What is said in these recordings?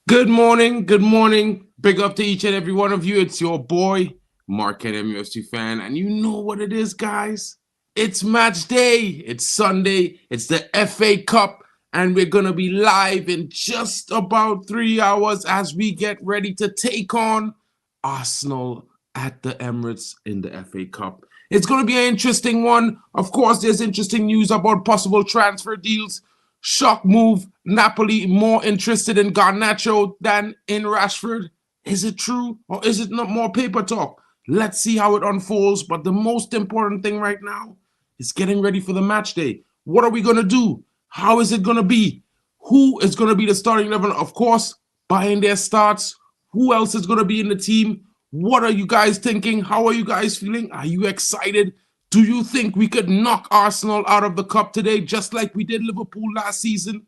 Good morning, good morning. Big up to each and every one of you. It's your boy, Mark and MUFC fan, and you know what it is, guys. It's match day. It's Sunday. It's the FA Cup, and we're gonna be live in just about 3 hours as we get ready to take on Arsenal at the Emirates in the FA Cup. It's gonna be an interesting one. Of course, there's interesting news about possible transfer deals. Shock move. Napoli more interested in Garnacho than in Rashford. Is it true or is it not more paper talk? Let's see how it unfolds. But the most important thing right now is getting ready for the match day. What are we going to do? How is it going to be? Who is going to be the starting 11? Of course, buying their starts. Who else is going to be in the team? What are you guys thinking? How are you guys feeling? Are you excited? Do you think we could knock Arsenal out of the cup today, just like we did Liverpool last season?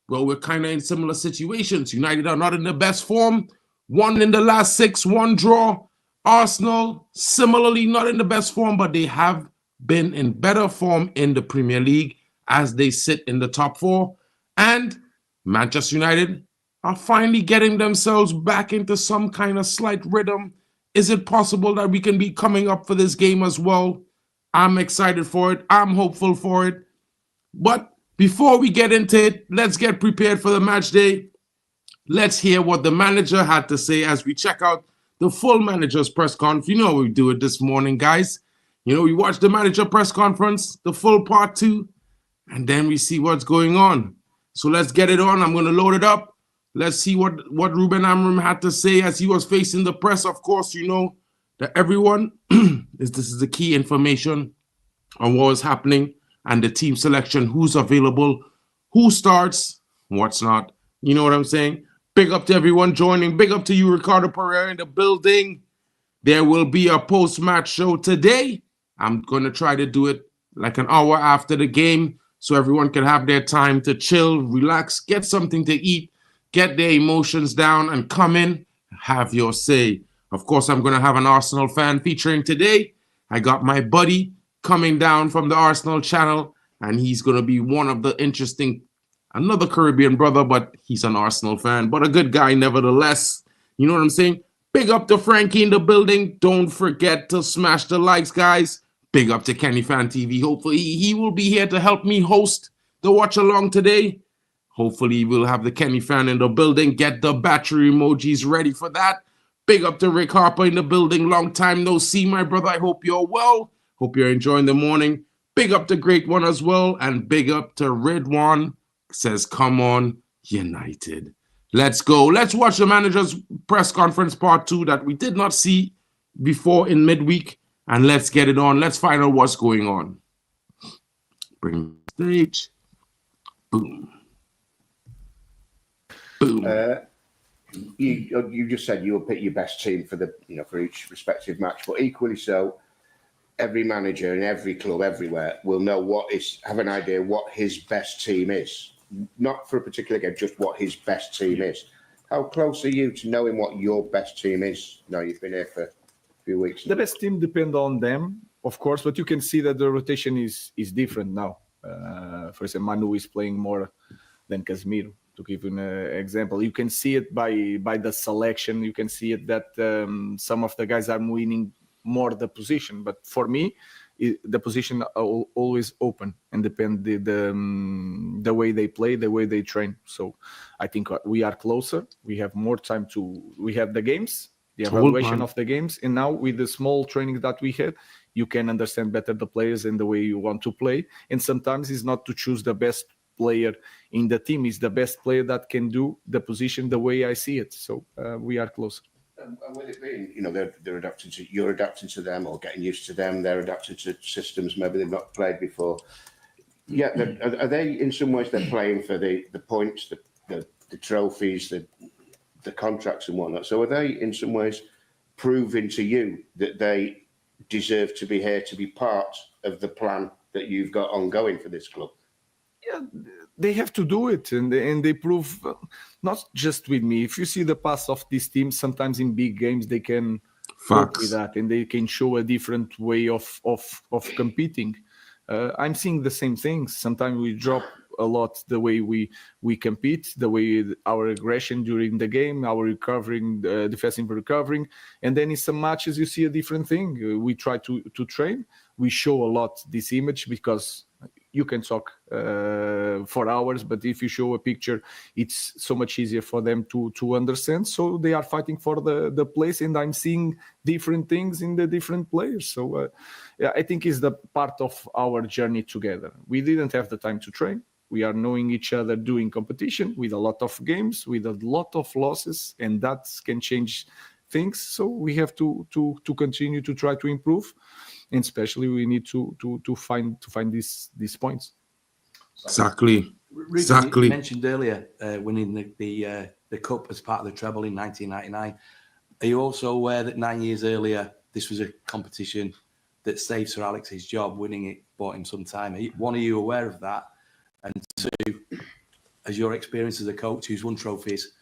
Well, we're kind of in similar situations. United are not in the best form. One in the last six, one draw. Arsenal, similarly, not in the best form, but they have been in better form in the Premier League as they sit in the top four. And Manchester United are finally getting themselves back into some kind of slight rhythm. Is it possible that we can be coming up for this game as well? I'm excited for it. I'm hopeful for it. But before we get into it, let's get prepared for the match day. Let's hear what the manager had to say as we check out the full manager's press conference. You know we do it this morning, guys. You know, we watch the manager press conference, the full part 2, and then we see what's going on. So let's get it on. I'm going to load it up. Let's see what Ruben Amorim had to say as he was facing the press. Of course, you know that everyone, this is the key information on what was happening and the team selection, who's available, who starts, what's not. You know what I'm saying? Big up to everyone joining. Big up to you, Ricardo Pereira, in the building. There will be a post-match show today. I'm going to try to do it like an hour after the game so everyone can have their time to chill, relax, get something to eat, get their emotions down, and come in, have your say. Of course, I'm going to have an Arsenal fan featuring today. I got my buddy coming down from the Arsenal channel, and he's going to be one of the interesting, another Caribbean brother, but he's an Arsenal fan, but a good guy nevertheless. You know what I'm saying? Big up to Frankie in the building. Don't forget to smash the likes, guys. Big up to Kenny Fan TV. Hopefully he will be here to help me host the watch along today. Hopefully we'll have the Kenny Fan in the building. Get the battery emojis ready for that. Big up to Rick Harper in the building. Long time no see, my brother. I hope you're well. Hope you're enjoying the morning. Big up to Great One as well. And big up to Ridwan. Says, come on, United. Let's go. Let's watch the manager's press conference part 2 that we did not see before in midweek. And let's get it on. Let's find out what's going on. Bring the stage. Boom. Boom. You just said you will pick your best team for the for each respective match, but equally so, every manager in every club everywhere will know have an idea what his best team is. Not for a particular game, just what his best team is. How close are you to knowing what your best team is? No, you've been here for a few weeks now. The best team depends on them, of course, but you can see that the rotation is different now. For example, Manu is playing more than Casemiro. To give you an example, you can see it by the selection. You can see it that some of the guys are winning more the position. But for me, the position are always open and depend the way they play, the way they train. So I think we are closer. We have more time we have the games, the evaluation of the games. And now with the small training that we had, you can understand better the players and the way you want to play. And sometimes it's not to choose the best player in the team, is the best player that can do the position the way I see it. So we are closer. And with it being, they're adapting to, you're adapting to them or getting used to them, they're adapting to systems maybe they've not played before. Yeah, are they in some ways they're playing for the points, the trophies, the contracts and whatnot. So are they in some ways proving to you that they deserve to be here to be part of the plan that you've got ongoing for this club? Yeah, they have to do it, and they prove not just with me. If you see the pass of this team, sometimes in big games they can work with that, and they can show a different way of competing. I'm seeing the same things. Sometimes we drop a lot the way we compete, the way our aggression during the game, our recovering, defensive recovering. And then in some matches, you see a different thing. We try to train. We show a lot this image because you can talk for hours, but if you show a picture, it's so much easier for them to understand. So they are fighting for the place, and I'm seeing different things in the different players. So yeah, I think it's the part of our journey together. We didn't have the time to train. We are knowing each other doing competition with a lot of games, with a lot of losses, and that can change things. So we have to continue to try to improve. And especially we need to find these points. Exactly. Ruben, Exactly. You mentioned earlier winning the cup as part of the treble in 1999. Are you also aware that 9 years earlier this was a competition that saved Sir Alex's job? Winning it bought him some time. One, are you aware of that? And two, as your experience as a coach who's won trophies,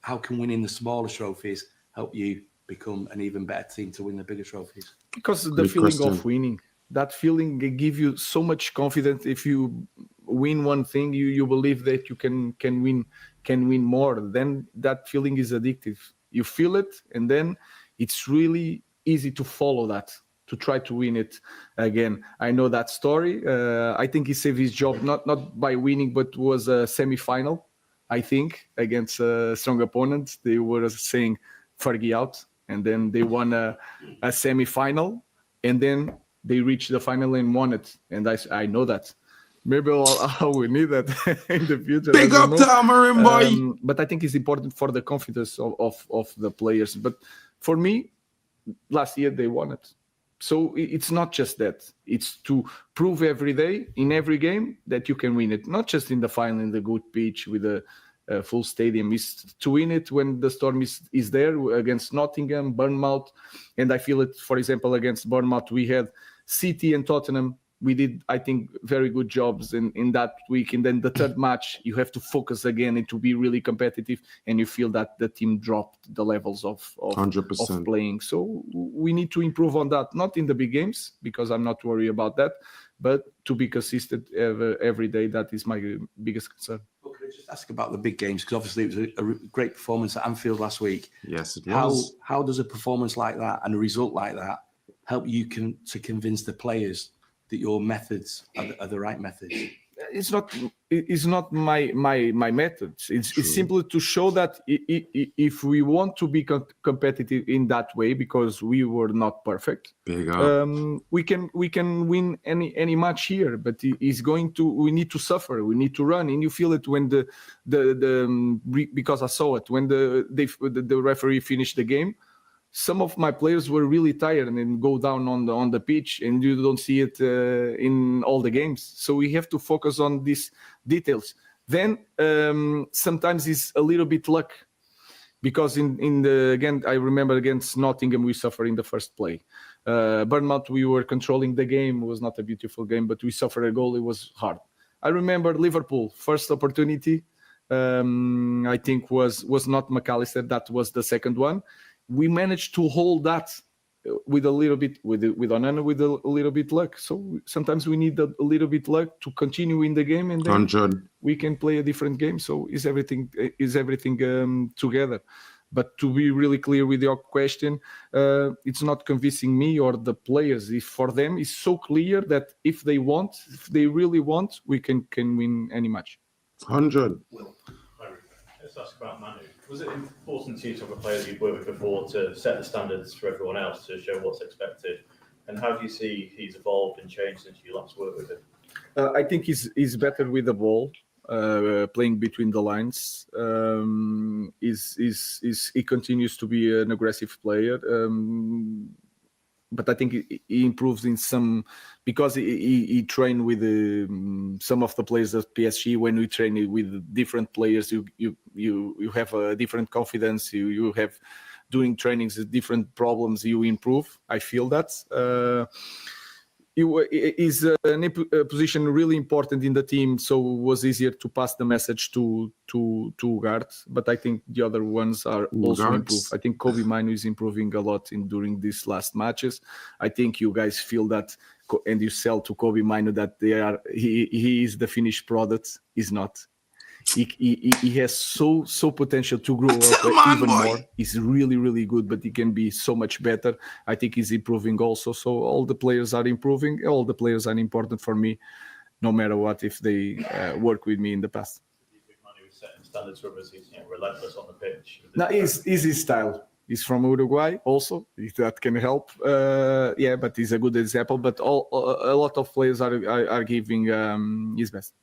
how can winning the smaller trophies help you become an even better team to win the bigger trophies? Because the Good feeling question. of winning, that feeling gives you so much confidence. If you win one thing, you believe that you can win more. Then that feeling is addictive. You feel it, and then it's really easy to follow that, to try to win it again. I know that story. I think he saved his job not by winning, but was a semi-final, I think, against a strong opponent. They were saying Fergie out. And then they won a semi-final, and then they reached the final and won it. And I know that. Maybe I will need that in the future. Big up to Amarin, boy. But I think it's important for the confidence of the players. But for me, last year they won it. So it's not just that. It's to prove every day, in every game, that you can win it. Not just in the final, in the good pitch, with a full stadium. Is to win it when the Storm is there against Nottingham, Bournemouth, and I feel it. For example, against Bournemouth, we had City and Tottenham. We did, I think, very good jobs in that week. And then the third match, you have to focus again and to be really competitive. And you feel that the team dropped the levels of 100%. playing. So we need to improve on that. Not in the big games, because I'm not worried about that, but to be consistent every day. That is my biggest concern. Can I just ask about the big games? Because obviously it was a great performance at Anfield last week. Yes, it was. How does a performance like that and a result like that help you to convince the players that your methods are the right methods? It's not my methods. It's simply to show that if we want to be competitive in that way, because we were not perfect, Big up. we can win any match here. But we need to suffer. We need to run, and you feel it when because I saw it when the referee finished the game. Some of my players were really tired and then go down on the pitch, and you don't see it in all the games. So we have to focus on these details. Then sometimes it's a little bit luck, because again I remember against Nottingham we suffered in the first play. Bournemouth, we were controlling the game. It was not a beautiful game, but we suffered a goal. It was hard. I remember Liverpool first opportunity. I think was not McAllister. That was the second one. We managed to hold that with a little bit, with Onana, with a little bit luck. So sometimes we need a little bit luck to continue in the game, and then 100. we can play a different game. So is everything together. But to be really clear with your question, it's not convincing me or the players. If for them it's so clear that if they really want, we can win any match. 100. Let's ask about Manu. Was it important to you to have a player you've worked with before to set the standards for everyone else, to show what's expected? And how do you see he's evolved and changed since you last worked with him? I think he's better with the ball, playing between the lines. He continues to be an aggressive player. But I think he improves in some, because he trained with some of the players of PSG. When we train with different players, you have a different confidence. You have doing trainings with different problems. You improve. I feel that. is a position really important in the team, so it was easier to pass the message to Ugarte. But I think the other ones are also improved. I think Kobe Mino is improving a lot during these last matches. I think you guys feel that, and you sell to Kobe Mino that he is the finished product. He's not. He has so potential to grow up even more. He's really, really good, but he can be so much better. I think he's improving also. So all the players are improving. All the players are important for me, no matter what, if they work with me in the past. Manu was setting standards for us. He's relentless on the pitch. No, is his style. He's from Uruguay also, if that can help. But he's a good example. But a lot of players are giving his best.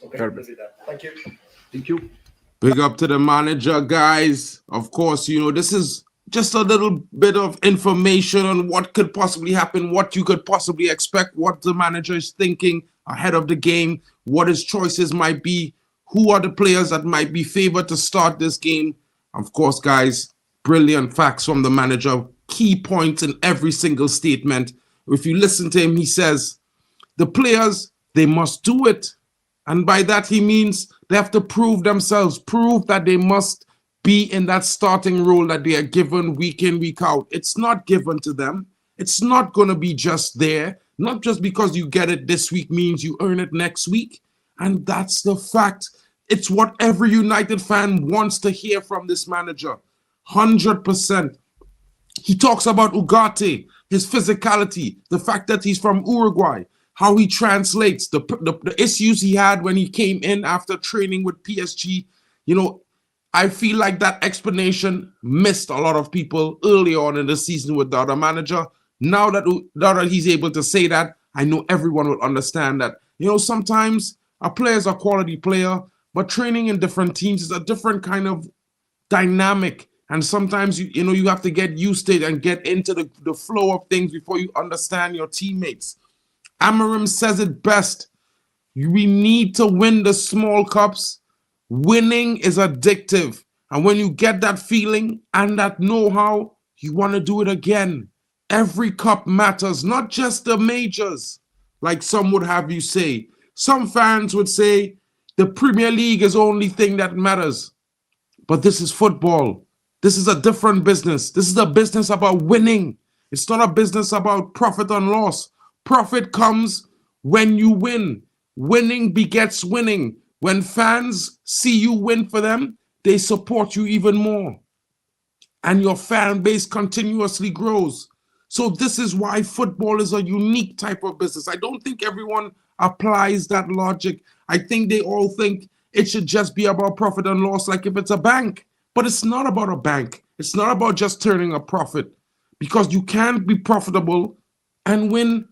Okay, thank you. Thank you. Big up to the manager, guys. Of course, this is just a little bit of information on what could possibly happen, what you could possibly expect, what the manager is thinking ahead of the game, what his choices might be, who are the players that might be favored to start this game. Of course, guys, brilliant facts from the manager, key points in every single statement. If you listen to him, he says, the players, they must do it. And by that, he means they have to prove themselves, prove that they must be in that starting role that they are given week in, week out. It's not given to them. It's not going to be just there. Not just because you get it this week means you earn it next week. And that's the fact. It's what every United fan wants to hear from this manager. 100%. He talks about Ugarte, his physicality, the fact that he's from Uruguay, how he translates, the issues he had when he came in after training with PSG. I feel like that explanation missed a lot of people early on in the season with the other manager. Now that he's able to say that, I know everyone will understand that. Sometimes a player is a quality player, but training in different teams is a different kind of dynamic. And sometimes, you have to get used to it and get into the flow of things before you understand your teammates. Amorim says it best. We need to win the small cups. Winning is addictive. And when you get that feeling and that know-how, you want to do it again. Every cup matters, not just the majors, like some would have you say. Some fans would say the Premier League is the only thing that matters. But this is football. This is a different business. This is a business about winning. It's not a business about profit and loss. Profit comes when you win. Winning begets winning. When fans see you win for them, they support you even more. And your fan base continuously grows. So this is why football is a unique type of business. I don't think everyone applies that logic. I think they all think it should just be about profit and loss, like if it's a bank. But it's not about a bank. It's not about just turning a profit. Because you can't be profitable and win.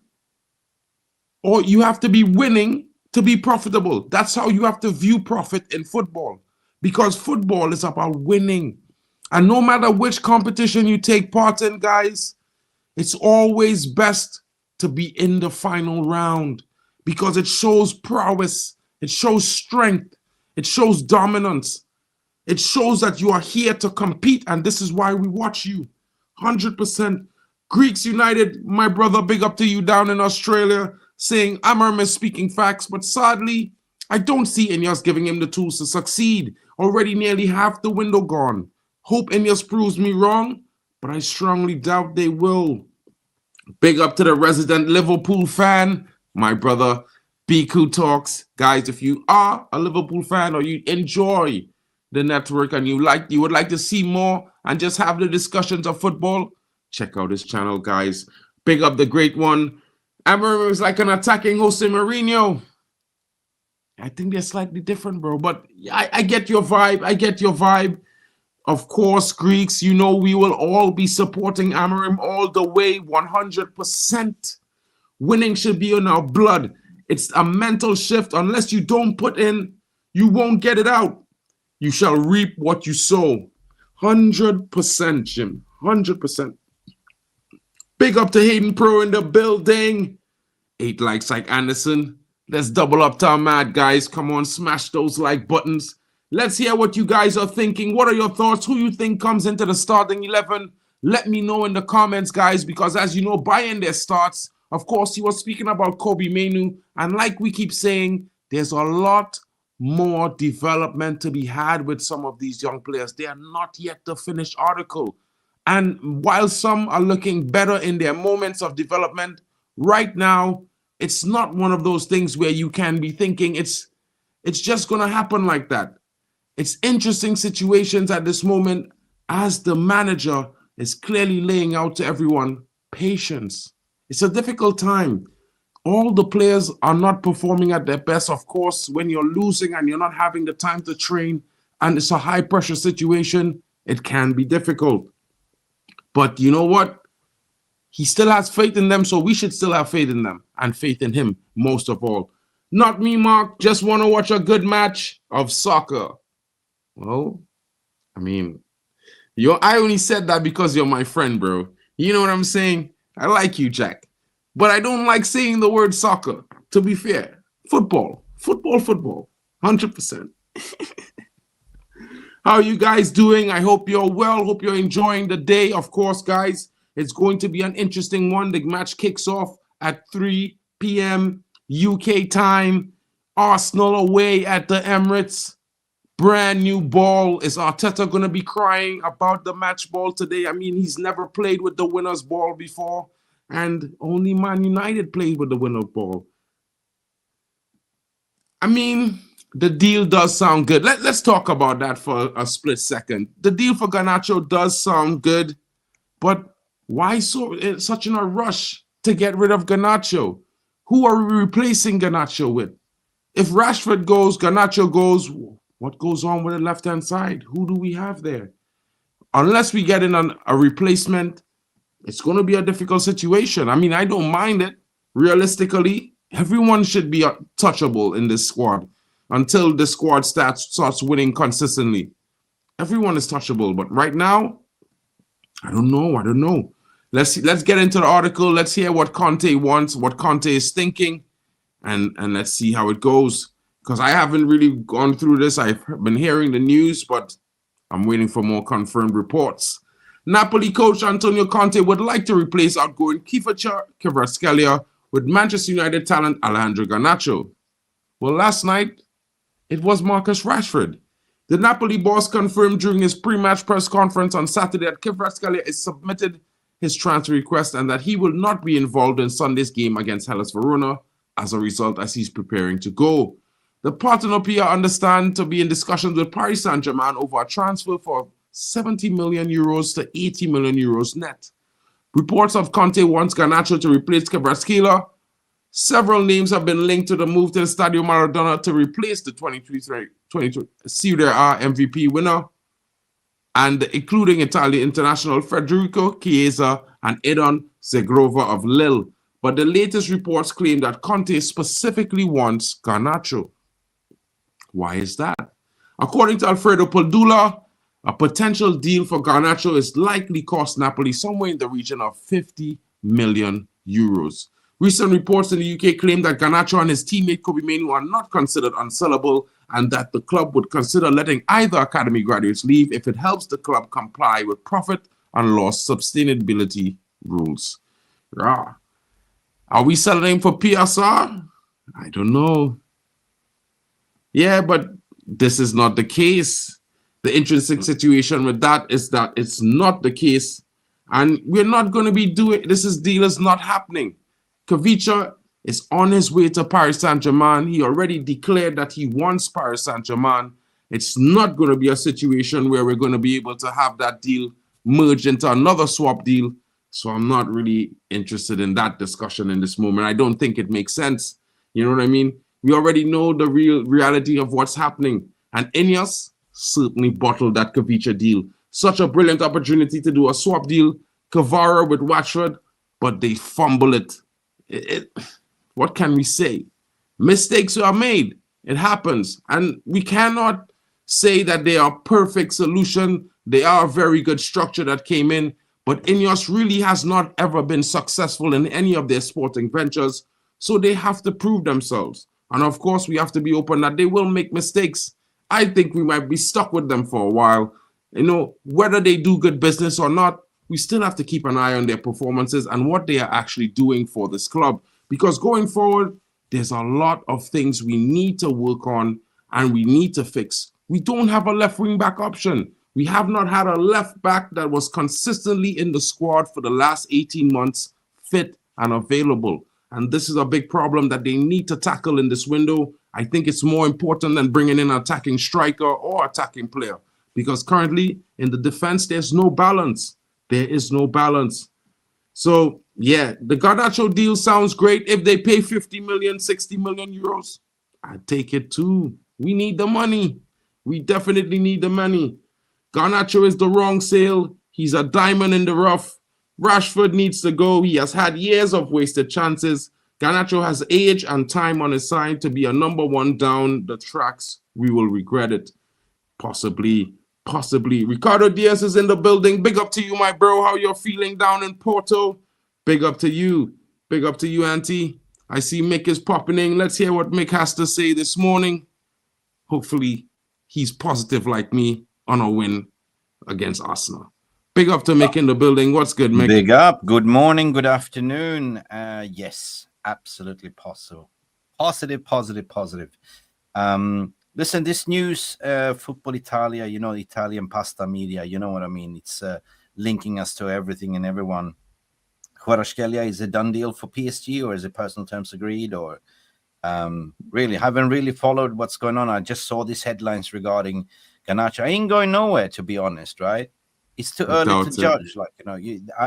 Or you have to be winning to be profitable. That's how you have to view profit in football. Because football is about winning. And no matter which competition you take part in, guys, it's always best to be in the final round. Because it shows prowess. It shows strength. It shows dominance. It shows that you are here to compete. And this is why we watch you. 100%. Greeks United, my brother, big up to you down in Australia, saying Amorim is speaking facts, but sadly, I don't see Ineos giving him the tools to succeed. Already nearly half the window gone. Hope Ineos proves me wrong, but I strongly doubt they will. Big up to the resident Liverpool fan, my brother, BQ Talks. Guys, if you are a Liverpool fan or you enjoy the network and you would like to see more and just have the discussions of football, check out this channel, guys. Big up the great one. Amorim is like an attacking Jose Mourinho. I think they're slightly different, bro. But I get your vibe. I get your vibe. Of course, Greeks, we will all be supporting Amorim all the way, 100%. Winning should be in our blood. It's a mental shift. Unless you don't put in, you won't get it out. You shall reap what you sow. 100%, Jim. 100%. Big up to Hayden Pro in the building. 8 likes like Anderson. Let's double up to our mad guys. Come on, smash those like buttons. Let's hear what you guys are thinking. What are your thoughts? Who you think comes into the starting 11? Let me know in the comments, guys, because as you know, buying their starts Of course, he was speaking about Kobe Mainu, and like we keep saying, there's a lot more development to be had with some of these young players. They are not yet the finished article. And while some are looking better in their moments of development, right now, it's not one of those things where you can be thinking it's just going to happen like that. It's interesting situations at this moment as the manager is clearly laying out to everyone patience. It's a difficult time. All the players are not performing at their best. Of course, when you're losing and you're not having the time to train and it's a high pressure situation, it can be difficult. But you know what? He still has faith in them, so we should still have faith in them and faith in him most of all. Not me, Mark. Just want to watch a good match of soccer. Well, I mean, I only said that because you're my friend, bro. You know what I'm saying? I like you, Jack. But I don't like saying the word soccer, to be fair. Football. 100%. How are you guys doing? I hope you're well. Hope you're enjoying the day. Of course, guys, it's going to be an interesting one. The match kicks off at 3 p.m. UK time. Arsenal away at the Emirates. Brand new ball. Is Arteta going to be crying about the match ball today? I mean, he's never played with the winner's ball before. And only Man United played with the winner's ball. I mean, the deal does sound good. Let's talk about that for a split second. The deal for Garnacho does sound good, but why such in a rush to get rid of Garnacho? Who are we replacing Garnacho with? If Rashford goes, Garnacho goes, what goes on with the left-hand side? Who do we have there? Unless we get in a replacement, it's going to be a difficult situation. I mean, I don't mind it. Realistically, everyone should be touchable in this squad until the squad starts winning consistently. Everyone is touchable, but right now, I don't know. Let's get into the article. Let's hear what Conte wants, what Conte is thinking, and let's see how it goes. Because I haven't really gone through this. I've been hearing the news, but I'm waiting for more confirmed reports. Napoli coach Antonio Conte would like to replace outgoing Kvaratskhelia with Manchester United talent Alejandro Garnacho. Well, last night, it was Marcus Rashford. The Napoli boss confirmed during his pre-match press conference on Saturday that Kvaratskhelia has submitted his transfer request and that he will not be involved in Sunday's game against Hellas Verona as a result as he's preparing to go. The Partenopia understand to be in discussions with Paris Saint-Germain over a transfer for 70 million euros to 80 million euros net. Reports of Conte wants Garnacho to replace Kvaratskhelia. Several names have been linked to the move to the Stadio Maradona to replace the 22 Serie A MVP winner, and including Italian international Federico Chiesa and Edon Zegrova of Lille. But the latest reports claim that Conte specifically wants Garnacho. Why is that? According to Alfredo Padula, a potential deal for Garnacho is likely cost Napoli somewhere in the region of 50 million euros. Recent reports in the UK claim that Garnacho and his teammate Kobe Mainu are not considered unsellable and that the club would consider letting either academy graduates leave if it helps the club comply with profit and loss sustainability rules. Yeah. Are we selling for PSR? I don't know. Yeah, but this is not the case. The interesting situation with that is that it's not the case, and we're not going to be doing this. Deal is not happening. Kavicha is on his way to Paris Saint-Germain. He already declared that he wants Paris Saint-Germain. It's not going to be a situation where we're going to be able to have that deal merge into another swap deal. So I'm not really interested in that discussion in this moment. I don't think it makes sense. You know what I mean? We already know the reality of what's happening. And Ineos certainly bottled that Kavicha deal. Such a brilliant opportunity to do a swap deal. Kvara with Watford, but they fumble it. What can we say? Mistakes are made. It happens. And we cannot say that they are a perfect solution. They are a very good structure that came in. But Ineos really has not ever been successful in any of their sporting ventures. So they have to prove themselves. And of course, we have to be open that they will make mistakes. I think we might be stuck with them for a while. You know, whether they do good business or not, we still have to keep an eye on their performances and what they are actually doing for this club. Because going forward, there's a lot of things we need to work on and we need to fix. We don't have a left wing back option. We have not had a left back that was consistently in the squad for the last 18 months, fit and available. And this is a big problem that they need to tackle in this window. I think it's more important than bringing in an attacking striker or attacking player, because currently in the defense, there's no balance. There is no balance. So, yeah, the Garnacho deal sounds great. If they pay 50 million, 60 million euros, I'd take it too. We need the money. We definitely need the money. Garnacho is the wrong sale. He's a diamond in the rough. Rashford needs to go. He has had years of wasted chances. Garnacho has age and time on his side to be a number one down the tracks. We will regret it. Possibly. Ricardo Diaz is in the building. Big up to you, my bro. How you're feeling down in Porto? Big up to you. Big up to you, Auntie. I see Mick is popping in. Let's hear what Mick has to say this morning. Hopefully, he's positive like me on a win against Arsenal. Big up to Mick in the building. What's good, Mick? Big up. Good morning. Good afternoon. Yes, absolutely possible. Positive. Listen, this news, Football Italia, you know, Italian pasta media, you know what I mean? It's linking us to everything and everyone. Kvaratskhelia is a done deal for PSG, or is it personal terms agreed? Or really, haven't really followed what's going on. I just saw these headlines regarding Garnacho. I ain't going nowhere, to be honest, right? It's too early to judge. Like, you know,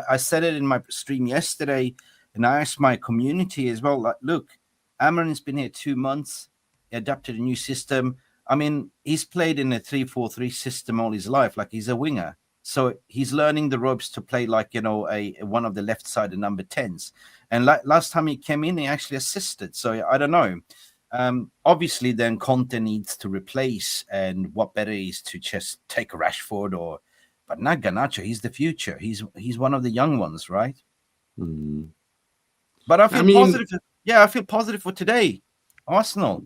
I said it in my stream yesterday, and I asked my community as well. Like, look, Amarin's been here 2 months. He adapted a new system. I mean, he's played in a 3-4-3 system all his life. Like, he's a winger. So he's learning the ropes to play like, you know, one of the left side number 10s. And last time he came in, he actually assisted. So I don't know. Obviously, then Conte needs to replace, and what better is to just take a Rashford but not Garnacho. He's the future. He's one of the young ones, right? Mm. But I feel positive. Yeah, I feel positive for today. Arsenal.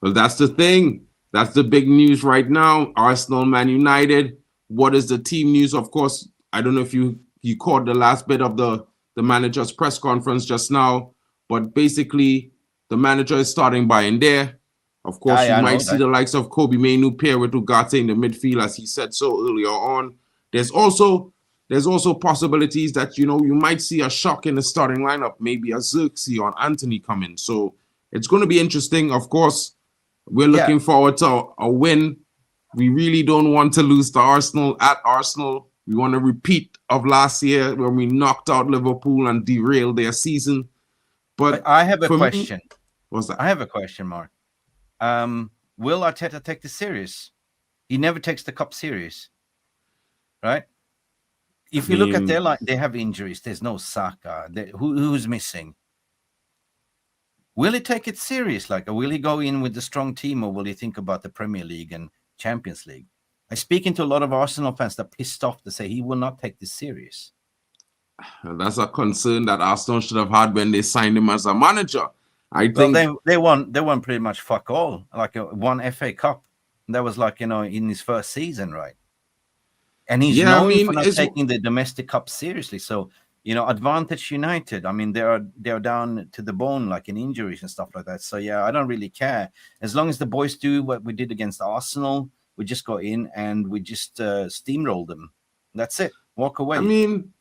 Well, that's the thing. That's the big news right now. Arsenal, Man United. What is the team news? Of course, I don't know if you caught the last bit of the manager's press conference just now, but basically the manager is starting by there. Of course, you might see the likes of Kobe Mainoo pair with Ugarte in the midfield, as he said so earlier on. There's also possibilities that, you know, you might see a shock in the starting lineup, maybe a Xerxes or Anthony come in. So it's going to be interesting. Of course, we're looking forward to a win. We really don't want to lose to Arsenal at Arsenal. We want a repeat of last year when we knocked out Liverpool and derailed their season. But I have a question. What's that? I have a question, Mark. Will Arteta take this serious? He never takes the cup serious, right? If you look at their line, they have injuries. There's no Saka. Who's missing? Will he take it serious? Like, or will he go in with the strong team, or will he think about the Premier League and Champions League? I speak to a lot of Arsenal fans that are pissed off to say he will not take this serious. That's a concern that Arsenal should have had when they signed him as a manager. I think they won pretty much fuck all, like one FA Cup. That was like, you know, in his first season, right? And he's known for not taking the domestic cup seriously. So, you know, Advantage United, I mean, they're down to the bone, like in injuries and stuff like that. So yeah, I don't really care. As long as the boys do what we did against Arsenal, we just go in and we just steamroll them. That's it. Walk away. I mean,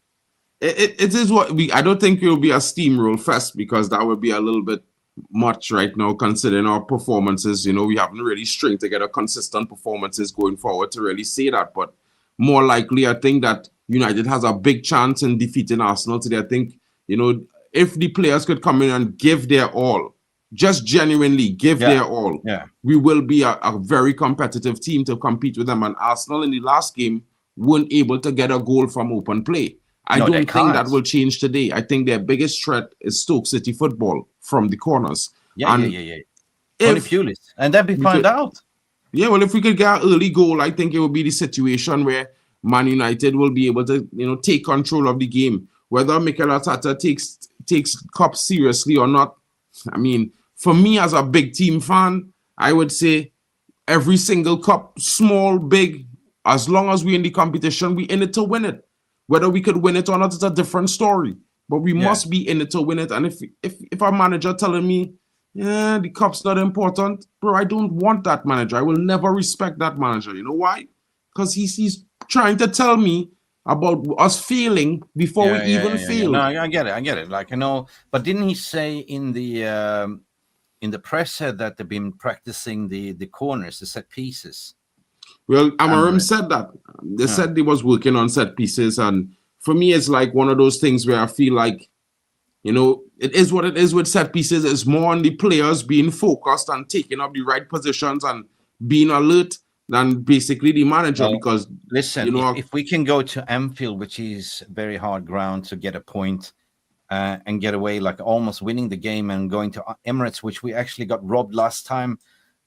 it is what I don't think it will be a steamroll fest, because that would be a little bit much right now, considering our performances. You know, we haven't really stringed together consistent performances going forward to really say that. But more likely, I think that United has a big chance in defeating Arsenal today. I think, you know, if the players could come in and give their all, just genuinely give their all, we will be a very competitive team to compete with them. And Arsenal in the last game weren't able to get a goal from open play. I don't think that will change today. I think their biggest threat is Stoke City football from the corners. Only Pulis. And then we find out. Yeah, well, if we could get an early goal, I think it will be the situation where Man United will be able to, you know, take control of the game. Whether Mikel Arteta takes cup seriously or not, I mean, for me as a big team fan, I would say every single cup, small, big, as long as we're in the competition, we're in it to win it. Whether we could win it or not is a different story. But we must be in it to win it. And if our manager telling me, yeah, the cup's not important, bro, I don't want that manager. I will never respect that manager. You know why? Because he's trying to tell me about us failing before we even failed. No, I get it. Like, I know, but didn't he say in the presser that they've been practicing the corners, the set pieces? Well, Amarim said that. They said they was working on set pieces, and for me, it's like one of those things where I feel like, you know, it is what it is with set pieces. It's more on the players being focused and taking up the right positions and being alert than basically the manager. Because listen, you know, if we can go to Anfield, which is very hard ground to get a point and get away, like almost winning the game, and going to Emirates, which we actually got robbed last time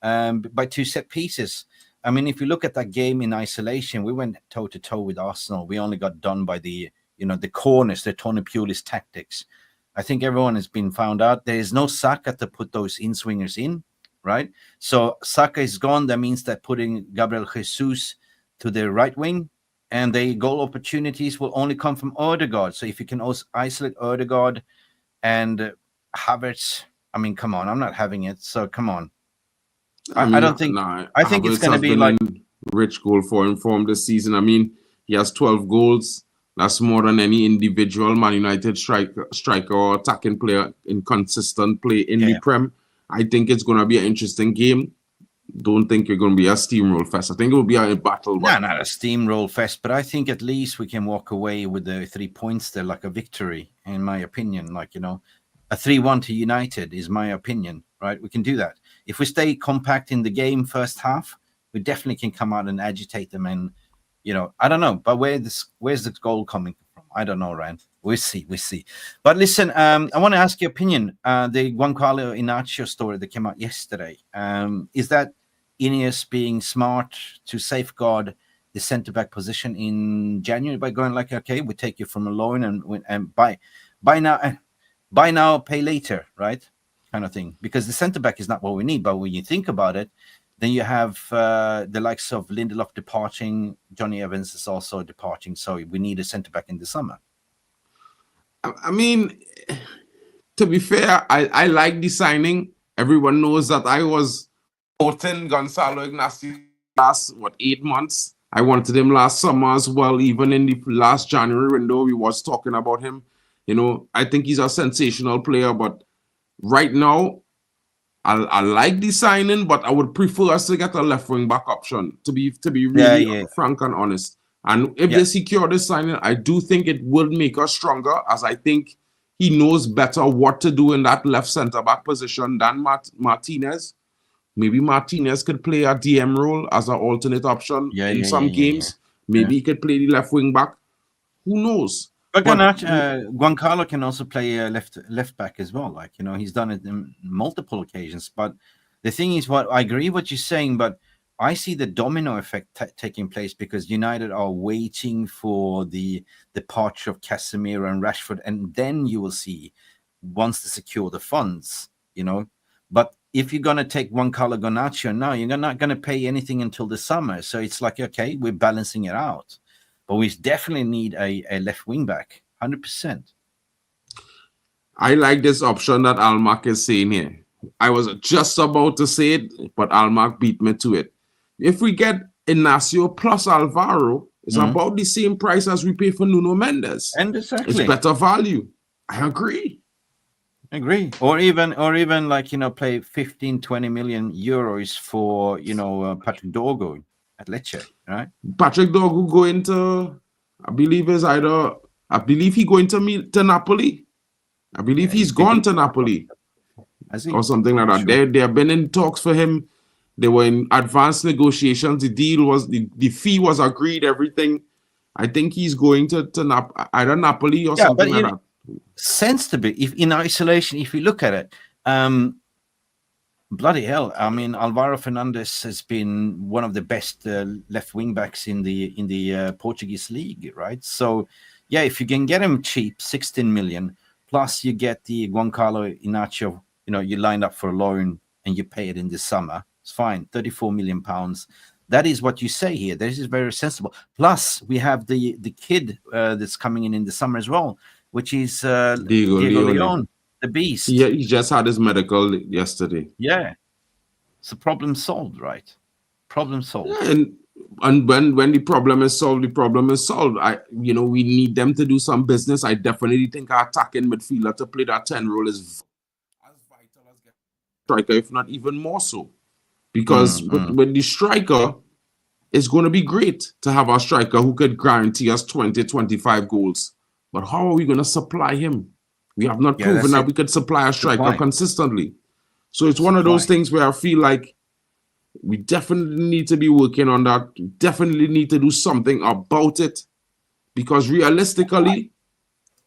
by 2 set pieces. I mean, if you look at that game in isolation, we went toe to toe with Arsenal. We only got done by the corners, the Tony Pulis tactics. I think everyone has been found out. There is no Saka to put those in-swingers in, right? So Saka is gone. That means they're putting Gabriel Jesus to the right wing, and the goal opportunities will only come from Ødegaard. So if you can also isolate Ødegaard and Havertz, I mean, come on, I'm not having it. So come on. I don't think. I think it's going to be like rich goal for him this season. I mean, he has 12 goals. That's more than any individual Man United striker or attacking player in consistent play in the Prem. I think it's going to be an interesting game. Don't think you're going to be a steamroll fest. I think it will be a battle. No, not a steamroll fest, but I think at least we can walk away with the 3 points there, like a victory, in my opinion. Like, you know, a 3-1 to United is my opinion, right? We can do that. If we stay compact in the game first half, we definitely can come out and agitate them. And, you know, I don't know, but where's the goal coming from? I don't know, Ryan. We'll see. But listen, I want to ask your opinion. The Giancarlo Inacio story that came out yesterday, is that Ineos being smart to safeguard the centre-back position in January by going like, okay, we take you from a loan and buy now, pay later, right? Kind of thing. Because the centre-back is not what we need. But when you think about it, then you have the likes of Lindelof departing. Johnny Evans is also departing. So we need a centre-back in the summer. I mean, to be fair, I like the signing. Everyone knows that I was voting Gonzalo Ignacio last, 8 months. I wanted him last summer as well. Even in the last January window, we was talking about him. You know, I think he's a sensational player. But right now, I like the signing, but I would prefer us to get a left wing back option, to be really frank and honest. And if they secure this signing, I do think it will make us stronger, as I think he knows better what to do in that left centre-back position than Martinez. Maybe Martinez could play a DM role as an alternate option in some games. Maybe he could play the left wing back. Who knows? But Giancarlo can also play left back as well. Like, you know, he's done it in multiple occasions. But the thing is, I agree what you're saying, but I see the domino effect taking place because United are waiting for the departure of Casemiro and Rashford, and then you will see once they secure the funds, you know. But if you're going to take Giancarlo Garnacho now, you're not going to pay anything until the summer. So it's like, okay, we're balancing it out. But we definitely need a left wing back, 100%. I like this option that Almac is saying here. I was just about to say it, but Almac beat me to it. If we get Inacio plus Alvaro, it's about the same price as we pay for Nuno Mendes. And exactly. It's better value. I agree. Or even like, you know, play 15, 20 million euros for, you know, Patrick Dorgu at Lecce, right? Patrick Dorgu going to, I believe he going to Napoli. I believe he's gone to Napoli. Or something like that. Sure. They have been in talks for him. They were in advanced negotiations. The deal was, the fee was agreed, everything. I think he's going to either Napoli or something like that. Sense to be, if in isolation, if you look at it, bloody hell, I mean, Alvaro Fernandez has been one of the best left wing backs in the Portuguese league, right? So, yeah, if you can get him cheap, 16 million, plus you get the Giancarlo Inacio, you know, you lined up for a loan and you pay it in the summer. It's fine, £34 million. That is what you say here. This is very sensible. Plus, we have the kid that's coming in the summer as well, which is Diego Leone. Leone, the beast. He just had his medical yesterday. Yeah. So problem solved, right? Problem solved. Yeah, and when the problem is solved, the problem is solved. We need them to do some business. I definitely think our attacking midfielder to play that 10 role is as vital as getting a striker, if not even more so. Because with the striker, it's going to be great to have a striker who could guarantee us 20, 25 goals. But how are we going to supply him? We have not proven that we could supply a striker consistently. So it's one of those things where I feel like we definitely need to be working on that. We definitely need to do something about it. Because realistically,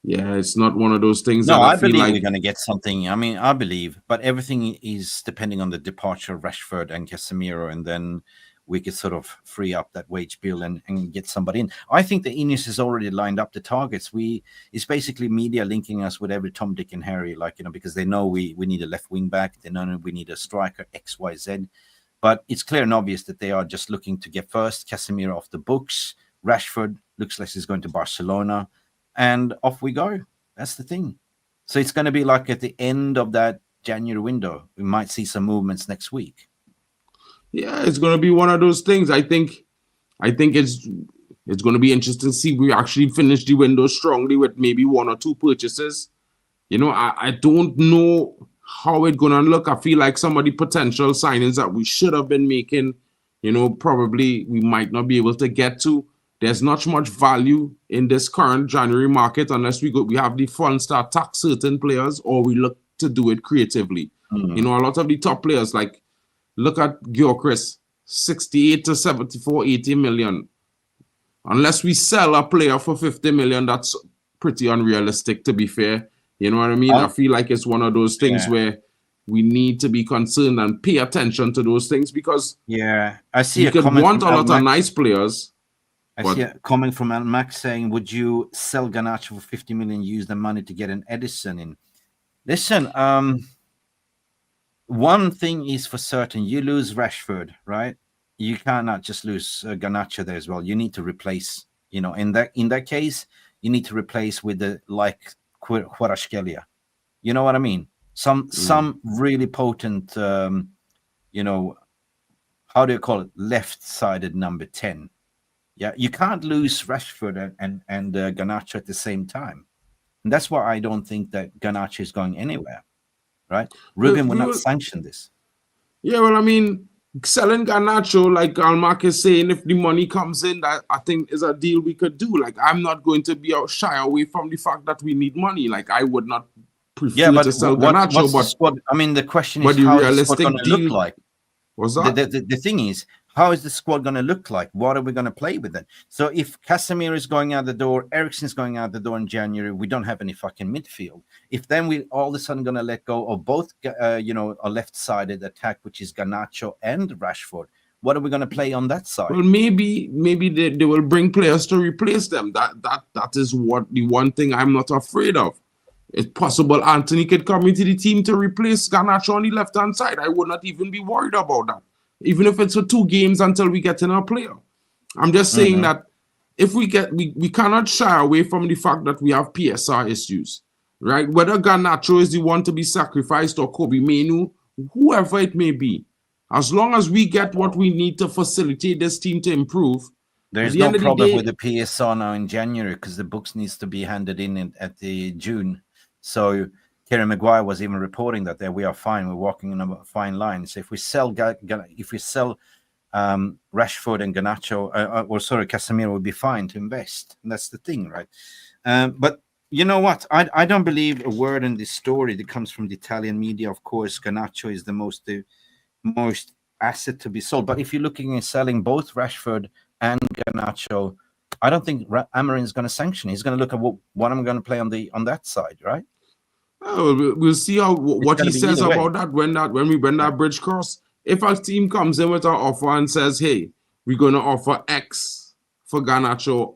it's not one of those things that I feel believe like we're going to get something. I mean, I believe, but everything is depending on the departure of Rashford and Casemiro, and then we could sort of free up that wage bill and get somebody in. I think the Ineos has already lined up the targets. It's basically media linking us with every Tom, Dick, and Harry, because they know we need a left wing back, they know we need a striker, X, Y, Z. But it's clear and obvious that they are just looking to get first Casemiro off the books. Rashford looks like he's going to Barcelona, and off we go. That's the thing. So it's going to be like at the end of that January window. We might see some movements next week. Yeah, it's going to be one of those things. I think it's going to be interesting to see if we actually finish the window strongly with maybe 1 or 2 purchases. I don't know how it's going to look. I feel like some of the potential signings that we should have been making, probably we might not be able to get to. There's not much value in this current January market unless we have the funds to attack certain players or we look to do it creatively. A lot of the top players, like look at Gyökeres, 68 to 74, 80 million. Unless we sell a player for 50 million, that's pretty unrealistic, to be fair. You know what I mean? I feel like it's one of those things where we need to be concerned and pay attention to those things because I see you could want a lot of nice players. I see a comment from Max saying, would you sell Garnacho for 50 million, use the money to get an Edison in? Listen, one thing is for certain, you lose Rashford, right? You cannot just lose Garnacho there as well. You need to replace, in that case, you need to replace with the Kvaratskhelia. You know what I mean? Some really potent, how do you call it? Left-sided number 10. Yeah, you can't lose Rashford and Garnacho at the same time. And that's why I don't think that Garnacho is going anywhere, right? Ruben will not sanction this. Yeah, well, I mean, selling Garnacho, like Almac is saying, if the money comes in, that I think is a deal we could do. Like, I'm not going to be shy away from the fact that we need money. Like, I would not prefer to sell Garnacho. But I mean, the question is, how is the squad going to look like? What's that? The thing is, how is the squad going to look like? What are we going to play with then? So if Casemiro is going out the door, Eriksen's going out the door in January, we don't have any fucking midfield. If then we all of a sudden going to let go of both, a left-sided attack, which is Garnacho and Rashford, what are we going to play on that side? Well, maybe they will bring players to replace them. That is what the one thing I'm not afraid of. It's possible Anthony could come into the team to replace Garnacho on the left-hand side. I would not even be worried about that. Even if it's for 2 games until we get in our player. I'm just saying that if we cannot shy away from the fact that we have PSR issues, right? Whether Garnacho is the one to be sacrificed or Kobe Mainoo, whoever it may be, as long as we get what we need to facilitate this team to improve. There's no problem with the PSR now in January because the books needs to be handed in at the June. So Kerry Maguire was even reporting that we are fine. We're walking in a fine line. So if we sell Rashford and Garnacho, Casemiro would be fine to invest. And that's the thing, right? But you know what? I don't believe a word in this story that comes from the Italian media. Of course, Garnacho is the most asset to be sold. But if you're looking at selling both Rashford and Garnacho, I don't think Amorim is going to sanction. He's going to look at what I'm going to play on that side, right? Oh, we'll see what he says about that when that bridge cross. If our team comes in with our offer and says, "Hey, we're going to offer X for Garnacho,"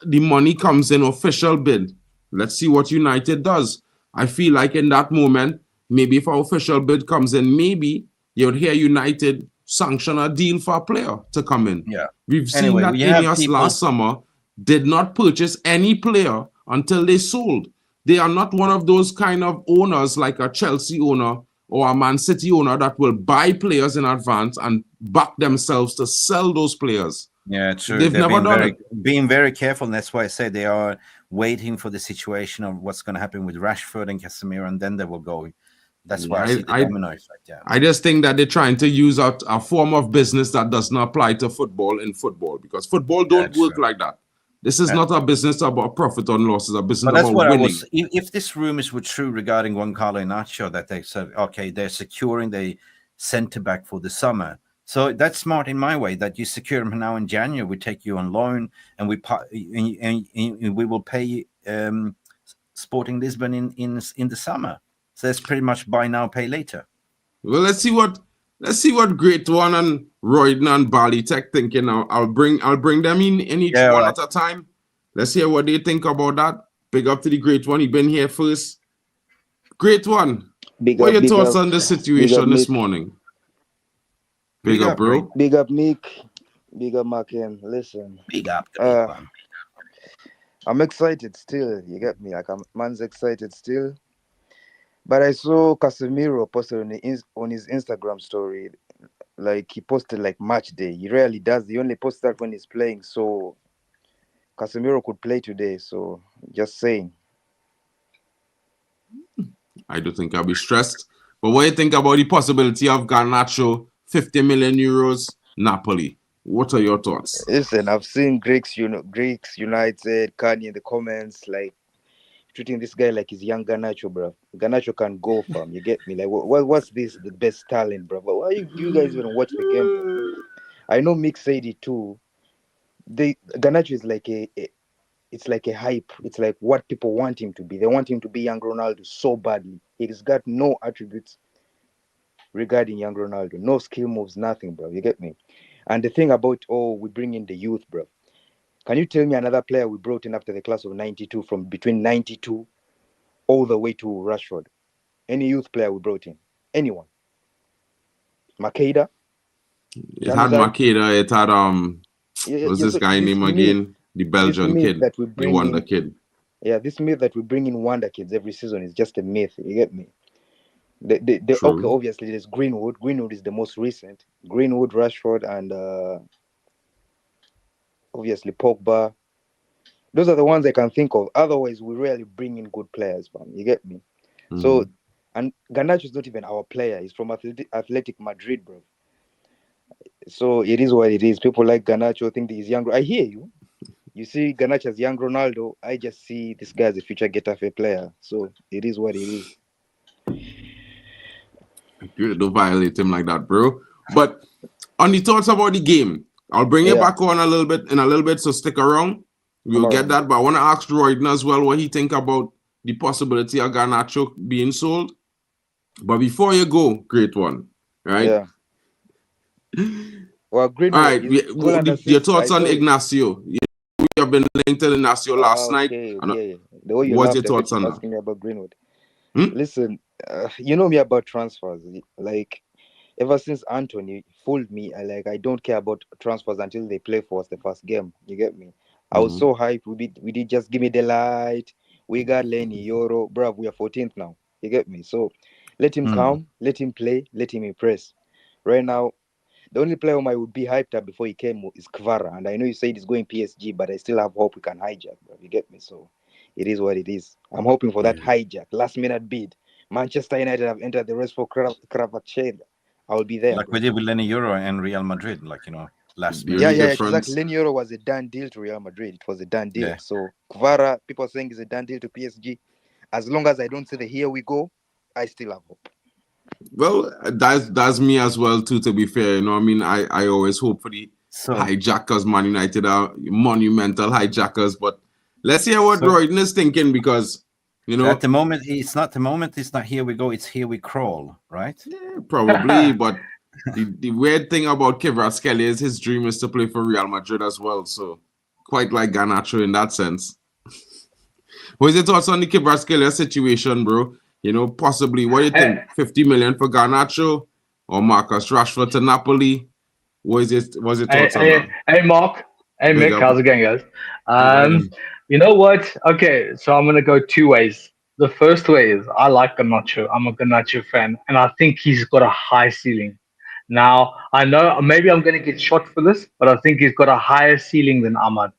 the money comes in official bid. Let's see what United does. I feel like in that moment, maybe if our official bid comes in, maybe you would hear United sanction a deal for a player to come in. Yeah. We've seen Anyway, that we have Ineos people- last summer did not purchase any player until they sold. They are not one of those kind of owners like a Chelsea owner or a Man City owner that will buy players in advance and back themselves to sell those players. Yeah, true. They've They're never done being very careful, and that's why I say they are waiting for the situation of what's going to happen with Rashford and Casemiro, and then they will go. That's why I see the domino effect. Yeah. I just think that they're trying to use a form of business that does not apply to football in football, because football don't work like that. This is not a business about profit or loss. It's a business But that's about what winning. I was. If this rumors were true regarding Juan Carlo Inacio, that they said, okay, they're securing the centre back for the summer. So that's smart in my way, that you secure him now in January. We take you on loan, and we will pay Sporting Lisbon in the summer. So that's pretty much buy now, pay later. Well, let's see what Great One and Royden and Bali Tech thinking now. I'll bring them in each one at a time. Let's hear what they think about that. Big up to the Great One. He been here first. Great One. What are your thoughts on the situation this morning? Big up, bro. Big up, Mick. Big up, Markin. Listen. Big up. I'm excited still. You get me? Like, man's excited still. But I saw Casemiro posted on his Instagram story. Like, he posted like match day. He rarely does. He only posts that when he's playing. So Casemiro could play today. So just saying. I do think I'll be stressed. But what do you think about the possibility of Garnacho, 50 million euros, Napoli? What are your thoughts? Listen, I've seen Greeks United, Kanye in the comments, like, treating this guy like he's young Garnacho, bro. Garnacho can go, fam. You get me? Like, what's this? The best talent, bro. But why you guys even watch the game, bro? I know Mick said it too. Garnacho is like it's like a hype. It's like what people want him to be. They want him to be young Ronaldo so badly. He's got no attributes regarding young Ronaldo. No skill moves, nothing, bro. You get me? And the thing about, we bring in the youth, bro. Can you tell me another player we brought in after the class of 92, from between 92 all the way to Rashford? Any youth player we brought in? Anyone? Makeda? It had Makeda. It had, what's this guy name again? The Belgian kid. The wonder kid. Yeah, this myth that we bring in wonder kids every season is just a myth. You get me? Okay, obviously there's Greenwood. Greenwood is the most recent. Greenwood, Rashford, and obviously Pogba. Those are the ones I can think of. Otherwise, we rarely bring in good players, man. You get me? Mm-hmm. So, and Garnacho is not even our player. He's from Athletic Madrid, bro. So it is what it is. People like Garnacho think that he's young. I hear you. You see Garnacho as young Ronaldo. I just see this guy as a future Getafe player. So it is what it is. You don't violate him like that, bro. But on the thoughts about the game, I'll bring it back on in a little bit, so stick around. We'll get that. But I want to ask Royden as well what he think about the possibility of Garnacho being sold. But before you go, Great One, right? Yeah. Well, Great One. All right. Your thoughts on Ignacio? We have been linked to Ignacio last night. What's your thoughts on that? Asking me about Greenwood. Listen, you know me about transfers. Like, ever since Anthony fooled me, I don't care about transfers until they play for us the first game. You get me? I was so hyped. We did just give me the light. We got Lenny, Euro. Bruv, we are 14th now. You get me? So let him come, let him play, let him impress. Right now, the only player whom I would be hyped up before he came is Kvara. And I know you said he's going PSG, but I still have hope we can hijack, bro. You get me? So it is what it is. I'm hoping for that hijack, last minute bid. Manchester United have entered the race for Kvaratskhelia. I will be there. Like we did with Lenny Euro and Real Madrid, last minute. Yeah, exactly. Lenny Euro was a done deal to Real Madrid. It was a done deal. Yeah. So Kvara, people are saying is a done deal to PSG. As long as I don't say the here we go, I still have hope. Well, that's me as well too, to be fair. You know what I mean? I always hope for the hijackers. Man United are monumental hijackers, but let's hear what Royden is thinking, because at the moment it's not here we go, it's here we crawl, right? Yeah, probably. But the weird thing about Kvaratskhelia is his dream is to play for Real Madrid as well, so quite like Garnacho in that sense. What's your thoughts on the Kvaratskhelia situation, bro? Possibly, what do you think? 50 million for Garnacho? or Marcus Rashford to Napoli? Was your thoughts on that? Hey, Mark. Hey, Big Mick. up. How's it going, guys? Right. You know what? Okay, so I'm gonna go two ways. The first way is I like Garnacho. I'm a Garnacho fan, and I think he's got a high ceiling. Now, I know maybe I'm gonna get shot for this, but I think he's got a higher ceiling than Ahmad.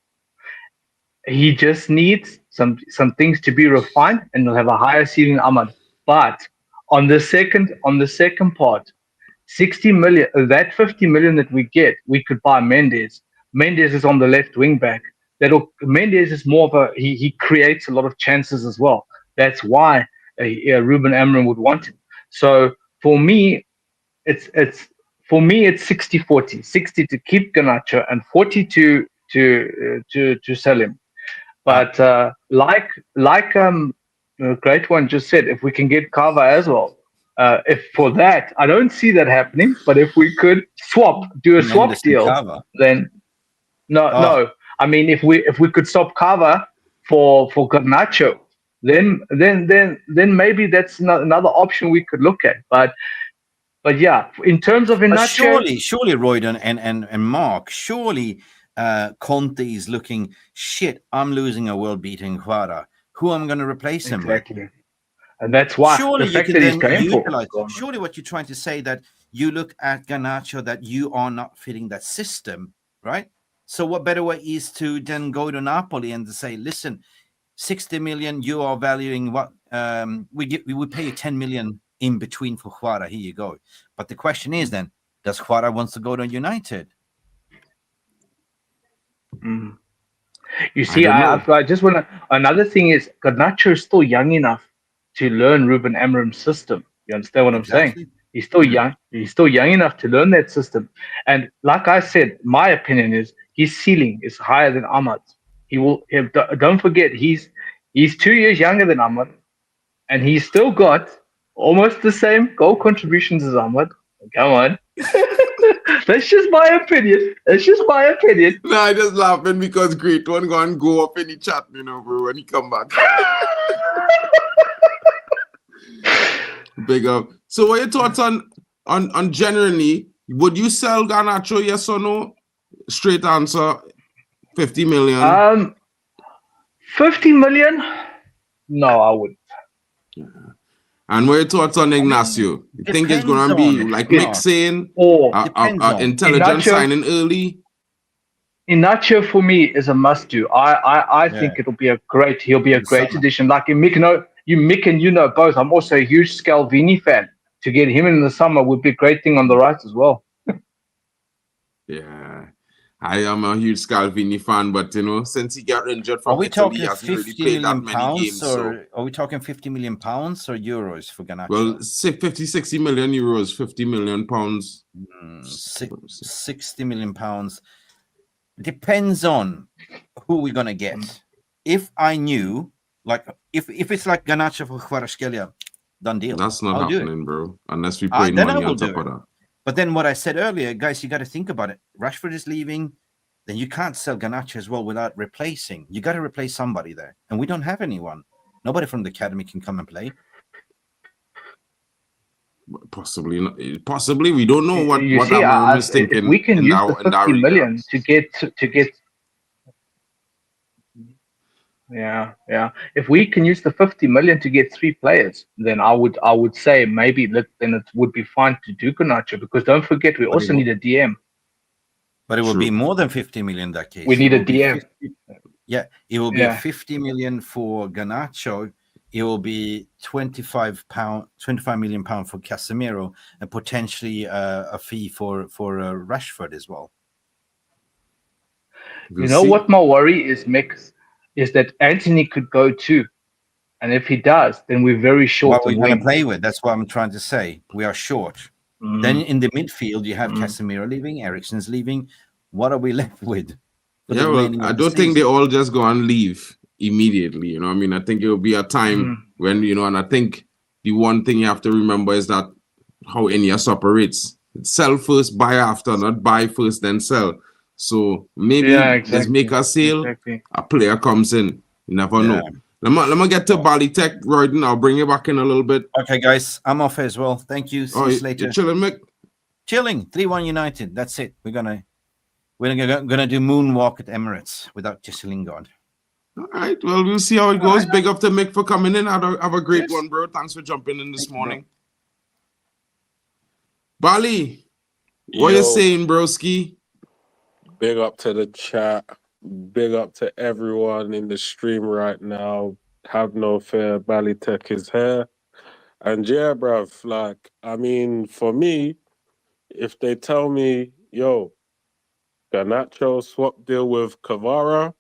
He just needs some things to be refined, and he'll have a higher ceiling than Ahmad. But on the second part, 60 million, that 50 million that we get, we could buy Mendes. Mendes is on the left wing back. Mendes is more of he creates a lot of chances as well. That's why Ruben Amorim would want him. So for me, it's 60-40. 60 to keep Garnacho and 40 to sell him. But like Great One just said, if we can get Kava as well, if for that, I don't see that happening. But if we could do a swap deal, then no. I mean, if we could swap Kava for Garnacho, then maybe that's another option we could look at. But yeah, in terms of Garnacho, surely Royden and Mark, surely Conte is looking, shit, I'm losing a world-beating Juara. Who am I going to replace him with? And that's why Surely the fact you that can he's then going utilize. for. Surely what you're trying to say that you look at Garnacho that you are not fitting that system, right? So what better way is to then go to Napoli and to say, listen, 60 million, you are valuing what we would pay you 10 million in between for Juara. Here you go. But the question is then, does Juara wants to go to United? Mm. You see, I just want to. Another thing is, Garnacho is still young enough to learn Ruben Amorim's system. You understand what I'm saying? He's still young. He's still young enough to learn that system. And like I said, my opinion is his ceiling is higher than Ahmad's. He will. Don't forget, he's 2 years younger than Ahmad, and he's still got almost the same goal contributions as Ahmad. Come on. That's just my opinion. Nah, I just laughing because Great One go up in the chat, bro, when he come back. Big up. So what are your thoughts on generally, would you sell Garnacho, yes or no? Straight answer, 50 million. 50 million? No, I wouldn't. And what are your thoughts on Ignacio? You think it's going to be like Mick saying, intelligent signing early? Inacio for me is a must-do. I think he'll be a great addition. Like Mick, Mick and you know both. I'm also a huge Scalvini fan. To get him in the summer would be a great thing on the right as well. Yeah. I am a huge Scalvini fan, but since he got injured from Italy, he hasn't really played that many games. Are we talking 50 million pounds or euros for Garnacho? Well, 60 million euros, 50 million pounds. 60 million pounds. Depends on who we're gonna get. If I knew, like, if it's like Garnacho for Kvaratskhelia, done deal. That's not happening, bro. Unless we put money on top of that. But then what I said earlier, guys, you got to think about it. Rashford is leaving, then you can't sell Garnacho as well without replacing. You got to replace somebody there, and we don't have anyone. Nobody from the academy can come and play. Possibly not. Possibly, we don't know what Amorim is thinking. We can use the 50 million to get. Yeah. If we can use the 50 million to get 3 players, then I would say maybe then it would be fine to do Garnacho, because don't forget we also need a DM. But it will be more than 50 million in that case. We need a DM. It will be 50 million for Garnacho. It will be 25 million pound for Casemiro, and potentially a fee for Rashford as well. What my worry is, Mick, is that Anthony could go too, and if he does, then we're very short. What we're going to play with, that's what I'm trying to say. We are short. Then in the midfield, you have Casemiro leaving, Eriksen's leaving. What are we left with? I don't think they all just go and leave immediately. I think it will be a time when, and I think the one thing you have to remember is that how Ineos operates. Sell first, buy after, not buy first, then sell. So maybe let's make a sale. A player comes in. You never know. Let me get to Bali Tech, Royden. I'll bring you back in a little bit. Okay, guys. I'm off as well. Thank you. See you later. You're chilling, Mick? Chilling. 3-1 United. That's it. We're gonna do moonwalk at Emirates without Jesse Lingard. All right. Well, we'll see how it goes. Big up to Mick for coming in. Have a great Yes. one, bro. Thanks for jumping in this Thank you, bro. morning. Bali, what you Yo, saying, broski? big up to the chat. Big up to everyone in the stream right now. Have no fear, Bally Tech is here. And yeah, bruv, like, I mean, for me, if they tell me, yo, Garnacho swap deal with Kvara,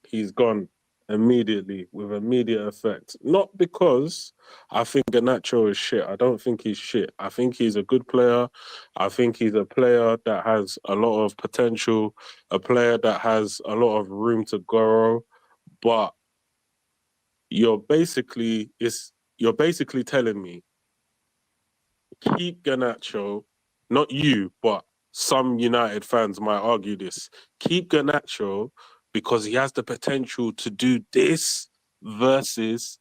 he's gone immediately with immediate effect. Not because I think Garnacho is shit. I don't think he's shit. I think he's a good player. I think he's a player that has a lot of potential, a player that has a lot of room to grow. But you're basically telling me keep Garnacho, not you, but some United fans might argue this. Keep Garnacho because he has the potential to do this versus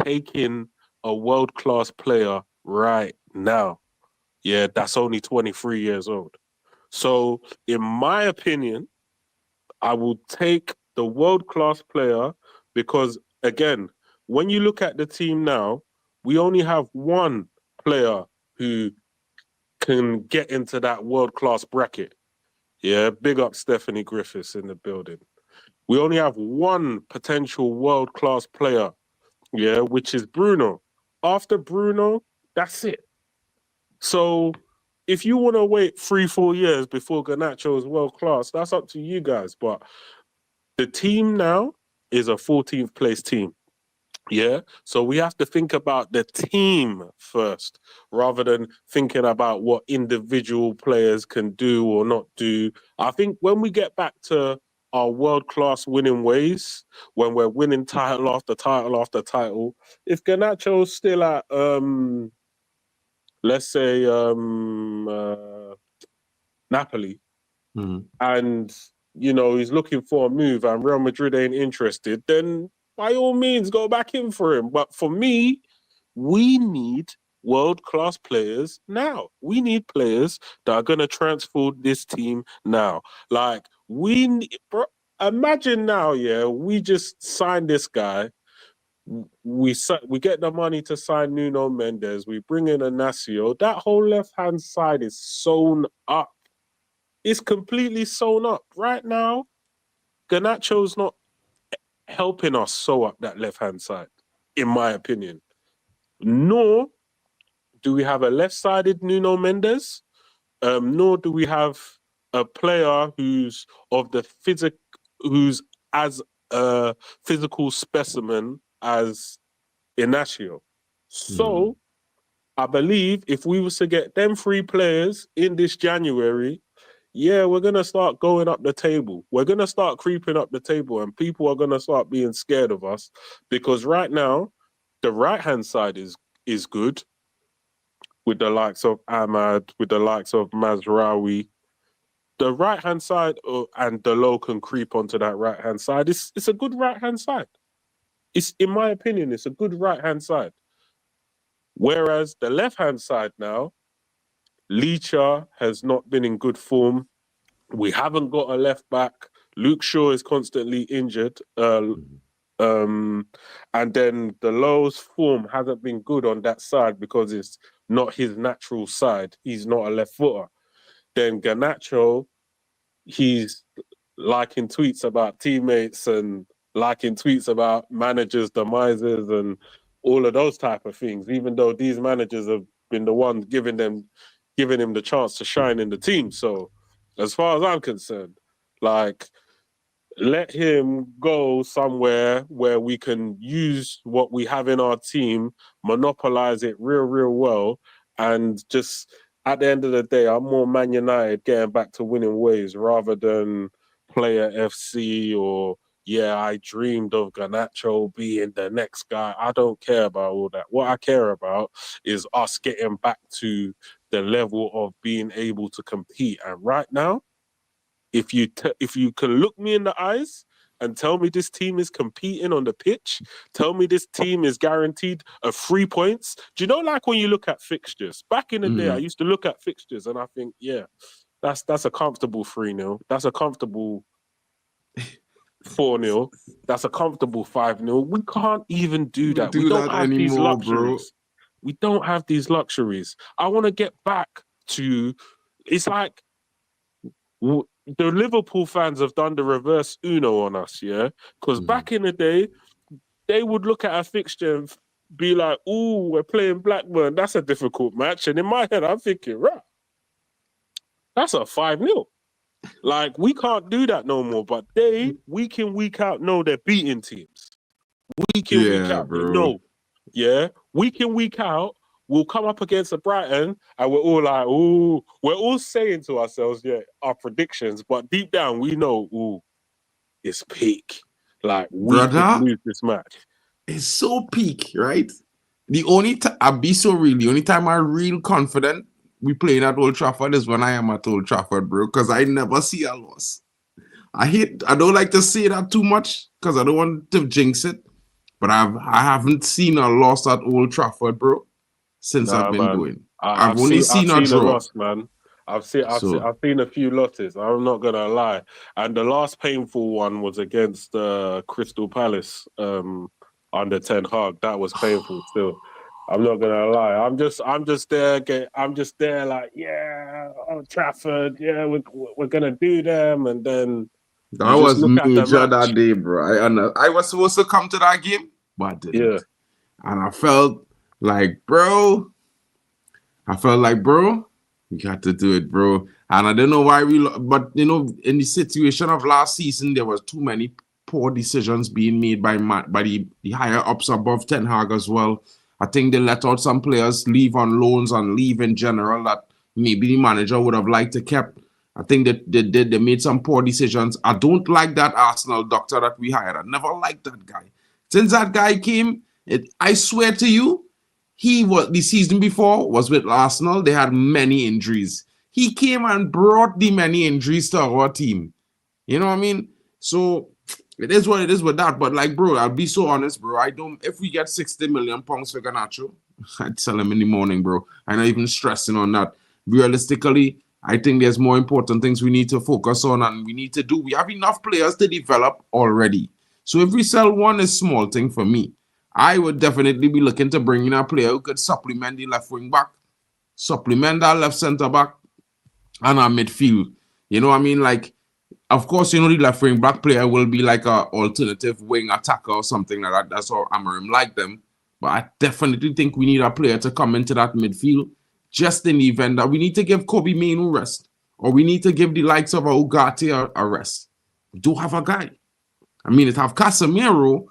taking a world-class player right now. Yeah, that's only 23 years old. So, in my opinion, I will take the world-class player because, again, when you look at the team now, we only have one player who can get into that world-class bracket. Yeah, big up Stephanie Griffiths in the building. We only have one potential world-class player, yeah, which is Bruno. After Bruno, that's it. So if you want to wait 3-4 years before Garnacho is world-class, that's up to you guys. But the team now is a 14th place team. Yeah, so we have to think about the team first rather than thinking about what individual players can do or not do. I think when we get back to our world-class winning ways, when we're winning title after title after title, if Garnacho's still at, let's say, Napoli, and, you know, he's looking for a move and Real Madrid ain't interested, then by all means, go back in for him. But for me, we need world-class players now. We need players that are going to transform this team now. Like, bro, imagine now, yeah, we just sign this guy. We get the money to sign Nuno Mendes. We bring in Inacio. That whole left-hand side is sewn up. It's completely sewn up. Right now, Garnacho's not helping us sew up that left-hand side, in my opinion. Nor do we have a left-sided Nuno Mendes, nor do we have a player who's as a physical specimen as Inacio. So I believe if we was to get them 3 players in this January, yeah, we're going to start going up the table. We're going to start creeping up the table and people are going to start being scared of us because right now, the right-hand side is good with the likes of Ahmad, with the likes of Mazraoui. The right-hand side and Delo can creep onto that right-hand side. It's a good right-hand side. In my opinion, it's a good right-hand side. Whereas the left-hand side now, Licha has not been in good form. We haven't got a left back. Luke Shaw is constantly injured. And then the Lowe's form hasn't been good on that side because it's not his natural side. He's not a left footer. Then Garnacho, he's liking tweets about teammates and liking tweets about managers' demises and all of those type of things, even though these managers have been the ones giving him the chance to shine in the team. So as far as I'm concerned, like, let him go somewhere where we can use what we have in our team, monopolize it real well, and just at the end of the day, I'm more Man United getting back to winning ways rather than Player FC or, yeah, I dreamed of Garnacho being the next guy. I don't care about all that. What I care about is us getting back to the level of being able to compete. And right now, if you can look me in the eyes and tell me this team is competing on the pitch. Tell me this team is guaranteed 3 points. Do you know, like when you look at fixtures? Back in the day, I used to look at fixtures and I think, yeah, that's a comfortable 3-0. That's a comfortable 4-0. That's a comfortable 5-0. We can't even do that. We don't have these luxuries. We don't have these luxuries. I want to get back to, it's like the Liverpool fans have done the reverse Uno on us, yeah? Because back in the day, they would look at a fixture and be like, ooh, we're playing Blackburn. That's a difficult match. And in my head, I'm thinking, right, that's a 5-0. Like, we can't do that no more. But they, week in, week out, know they're beating teams. Week in, week out, they know. Yeah? Week in, week out, we'll come up against a Brighton and we're all like, ooh, we're all saying to ourselves, yeah, our predictions. But deep down, we know, ooh, it's peak. Like, we could lose this match. It's so peak, right? The only I'll be so real. The only time I'm real confident we playing at Old Trafford is when I am at Old Trafford, bro. Because I never see a loss. I don't like to say that too much because I don't want to jinx it. But I haven't seen a loss at Old Trafford, bro, since I've been going. I've only seen a draw. Loss, man. I've seen a few losses. I'm not gonna lie. And the last painful one was against Crystal Palace under Ten Hag. That was painful still. I'm not gonna lie. I'm just there like, yeah, Old Trafford, yeah, we're gonna do them, and then that was major that day, bro. I was supposed to come to that game, but I didn't. Yeah. And I felt like, bro, we got to do it, bro. And I don't know why but you know, in the situation of last season, there was too many poor decisions being made by the higher ups above Ten Hag as well. I think they let out some players leave on loans and leave in general that maybe the manager would have liked to kept. I think that they made some poor decisions. I don't like that Arsenal doctor that we hired. I never liked that guy. Since that guy came, I swear to you, he was the season before was with Arsenal. They had many injuries. He came and brought the many injuries to our team. You know what I mean? So it is what it is with that. But like, bro, I'll be so honest, bro. If we get 60 million pounds for Garnacho, I'd sell him in the morning, bro. I'm not even stressing on that. Realistically, I think there's more important things we need to focus on and we need to do. We have enough players to develop already. So if we sell one, is small thing for me. I would definitely be looking to bring in a player who could supplement the left wing back, supplement that left center back, and our midfield. You know what I mean? Like, of course, you know, the left wing back player will be like a alternative wing attacker or something like that. That's how Amorim like them. But I definitely think we need a player to come into that midfield just in the event that we need to give Kobe Mainoo rest, or we need to give the likes of Ugarte a rest. We do have a guy. I mean, it have Casemiro,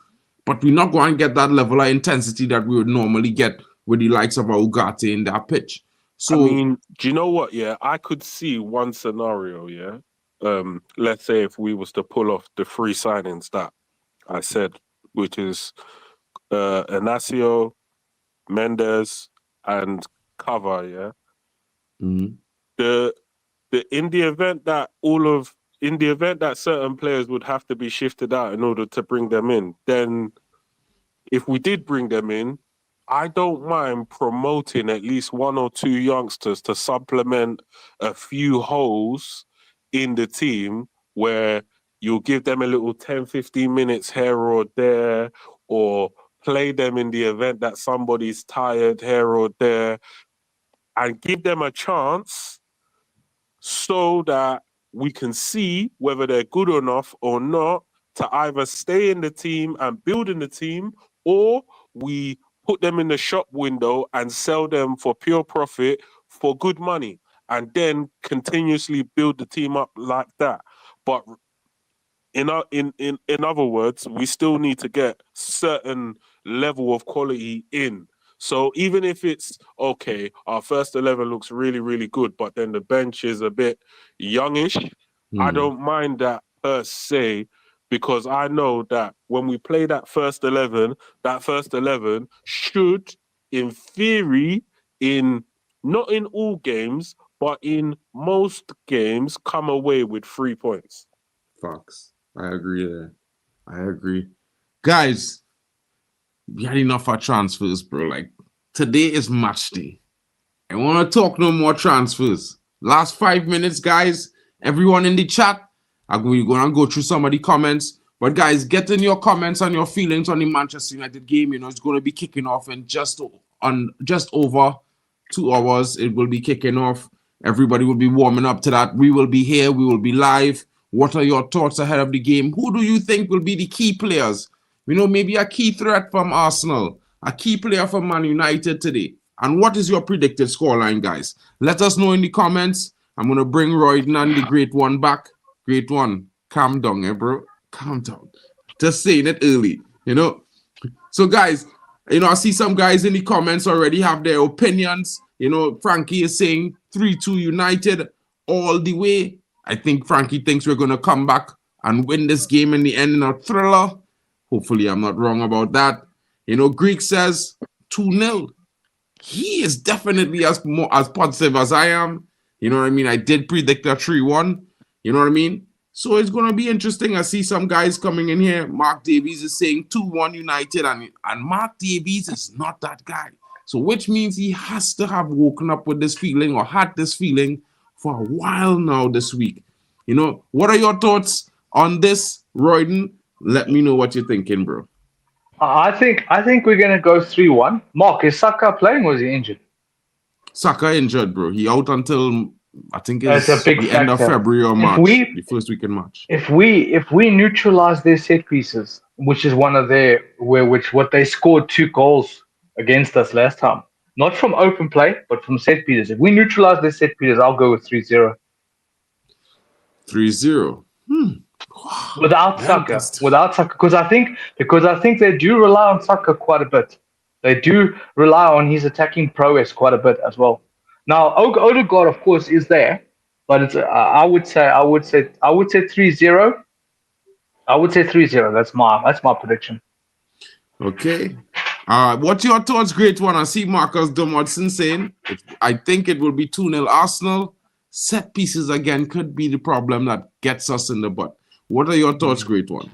but we're not going to get that level of intensity that we would normally get with the likes of Ugarte in that pitch. So, I mean, do you know what? Yeah, I could see one scenario, yeah. Let's say if we was to pull off the 3 signings that I said, which is Inacio, Mendes, and Cover, yeah. Mm-hmm. In the event that certain players would have to be shifted out in order to bring them in, then if we did bring them in, I don't mind promoting at least 1 or 2 youngsters to supplement a few holes in the team where you'll give them a little 10, 15 minutes here or there, or play them in the event that somebody's tired here or there, and give them a chance so that we can see whether they're good enough or not to either stay in the team and build in the team, or we put them in the shop window and sell them for pure profit for good money, and then continuously build the team up like that. But in other words, we still need to get certain level of quality in. So even if it's okay, our first 11 looks really, really good, but then the bench is a bit youngish, I don't mind that per se, because I know that when we play that first 11 should, in theory, not in all games, but in most games, come away with 3 points. Fox, I agree there. I agree. Guys, we had enough for transfers, bro. Like, today is match day. I want to talk no more transfers. Last 5 minutes, guys. Everyone in the chat, we're going to go through some of the comments. But, guys, get in your comments and your feelings on the Manchester United game. You know, it's going to be kicking off in just over 2 hours. It will be kicking off. Everybody will be warming up to that. We will be here. We will be live. What are your thoughts ahead of the game? Who do you think will be the key players? You know, maybe a key threat from Arsenal, a key player from Man United today. And what is your predicted scoreline, guys? Let us know in the comments. I'm going to bring Royden and the Great One back. Great One, calm down, bro. Calm down. Just saying it early, you know. So, guys, you know, I see some guys in the comments already have their opinions. You know, Frankie is saying 3-2 United all the way. I think Frankie thinks we're going to come back and win this game in the end in a thriller. Hopefully, I'm not wrong about that. You know, Greek says 2-0. He is definitely as positive as I am. You know what I mean? I did predict a 3-1. You know what I mean? So it's going to be interesting. I see some guys coming in here. Mark Davies is saying 2-1 United. And Mark Davies is not that guy. So which means he has to have woken up with this feeling or had this feeling for a while now this week. You know, what are your thoughts on this, Royden? Let me know what you're thinking, bro. I think we're gonna go 3-1. Mark, is Saka playing or is he injured? Saka injured, bro. He out until I think That's it's a big the end of factor. February or March, the first week in March. If we neutralize their set pieces, which is one of their what they scored 2 goals against us last time, not from open play, but from set pieces. If we neutralize their set pieces, I'll go with 3-0. 3-0. Without Saka, because I think they do rely on Saka quite a bit. They do rely on his attacking prowess quite a bit as well. Now, Odegaard, of course, is there, but it's I would say 3-0. I would say 3-0. That's my prediction. Okay. What's your thoughts, Great One? I see Marcus Dumodson saying, I think it will be 2-0 Arsenal. Set pieces again could be the problem that gets us in the butt. What are your thoughts, Great One?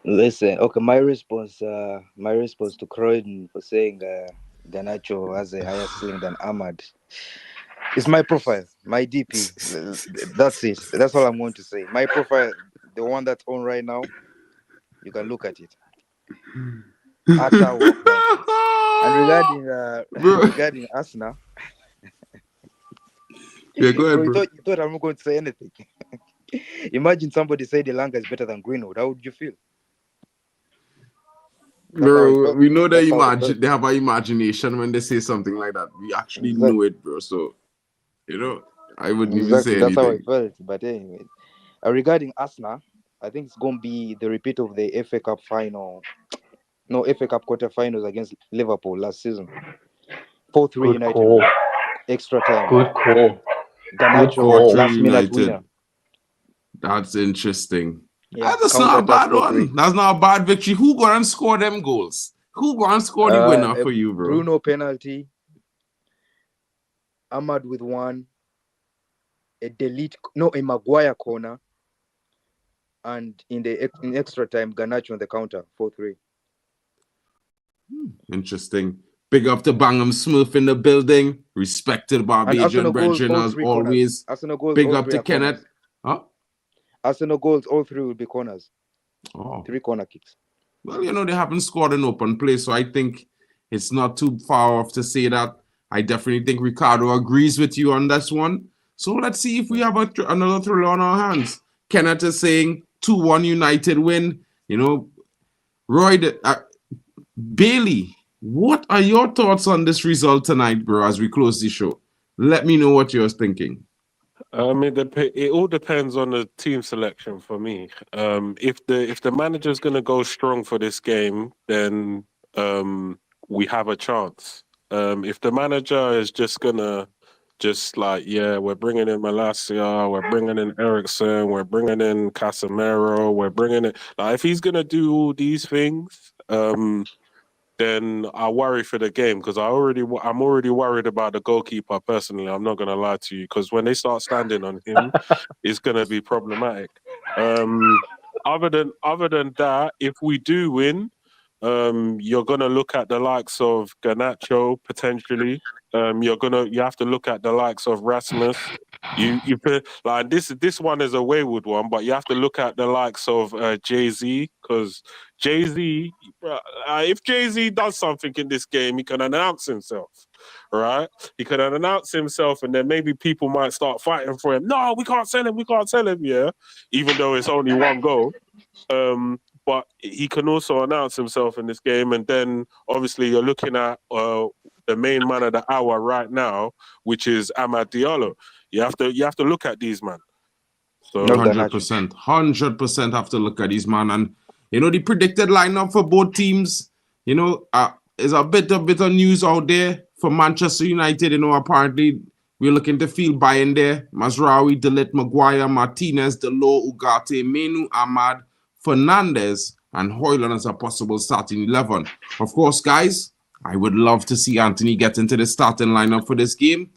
Listen, okay, my response to Croydon for saying Garnacho has a higher ceiling than Ahmad. It's my profile, my DP. That's it. That's all I'm going to say. My profile, the one that's on right now, you can look at it. And regarding Arsenal, yeah, go ahead, bro. You thought I'm not going to say anything. Imagine somebody said Elanga is better than Greenwood. How would you feel? Bro, we know that they have an imagination when they say something like that. We actually know it, bro. So, you know, I wouldn't even say anything. That's how I felt. But anyway, regarding Arsenal, I think it's going to be the repeat of the FA Cup final. No, FA Cup quarterfinals against Liverpool last season. 4-3 United. Call. Extra time. Good call. Garnacho last minute winner. That's interesting. Yeah, that's not a bad one. That's not a bad victory. Who go and score them goals? Who go and score the winner for you, bro? Bruno penalty. Ahmad with one. A Maguire corner. And in extra time, Garnacho on the counter, 4-3. Interesting. Big up to Bangham Smith in the building. Respected Barbadian brethren as always. Big up to Kenneth. Huh? Arsenal goals, all 3 will be corners. Oh. 3 corner kicks. Well, you know, they haven't scored an open play, so I think it's not too far off to say that. I definitely think Ricardo agrees with you on this one. So let's see if we have another thriller on our hands. Kenneth is saying 2-1 United win. You know, Roy, Bailey, what are your thoughts on this result tonight, bro, as we close the show? Let me know what you're thinking. It all depends on the team selection for me. If the manager's going to go strong for this game, then we have a chance. If the manager is just going to we're bringing in Malacia, we're bringing in Eriksen, we're bringing in Casemiro, we're bringing in... if he's going to do all these things... then I worry for the game because I'm already worried about the goalkeeper personally. I'm not going to lie to you because when they start standing on him, it's going to be problematic. other than that, if we do win, you're gonna look at the likes of Garnacho potentially. You have to look at the likes of Rasmus. You put like this one is a wayward one, but you have to look at the likes of Jay-Z, because Jay-Z, if Jay-Z does something in this game, he can announce himself, right? He can announce himself, and then maybe people might start fighting for him. No, we can't sell him, yeah, even though it's only one goal. But he can also announce himself in this game, and then obviously you're looking at the main man of the hour right now, which is Amad Diallo. You have to look at these man. So 100% have to look at these man, and the predicted lineup for both teams. Is a bit of news out there for Manchester United. Apparently we're looking to field buying there. Mazraoui, De Ligt, Maguire, Martinez, Delors, Ugarte, Menu, Ahmad, Fernandez, and Højlund as a possible starting 11. Of course, guys, I would love to see Anthony get into the starting lineup for this game.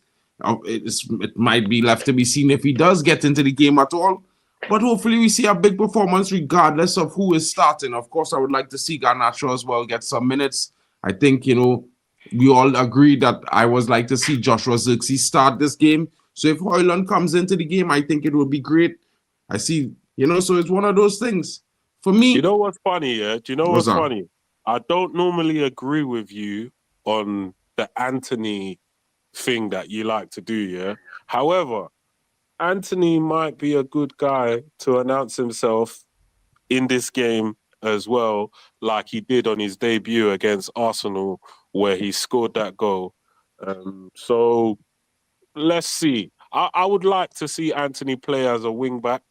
It might be left to be seen if he does get into the game at all. But hopefully we see a big performance regardless of who is starting. Of course, I would like to see Garnacho as well get some minutes. I think, we all agree that I would like to see Joshua Zirkzee start this game. So if Højlund comes into the game, I think it would be great. I see, so it's one of those things. For me... You know what's funny, yeah? Do you know what's funny? I don't normally agree with you on the Anthony thing that you like to do, yeah? However, Anthony might be a good guy to announce himself in this game as well, like he did on his debut against Arsenal, where he scored that goal. So let's see. I would like to see Anthony play as a wing back,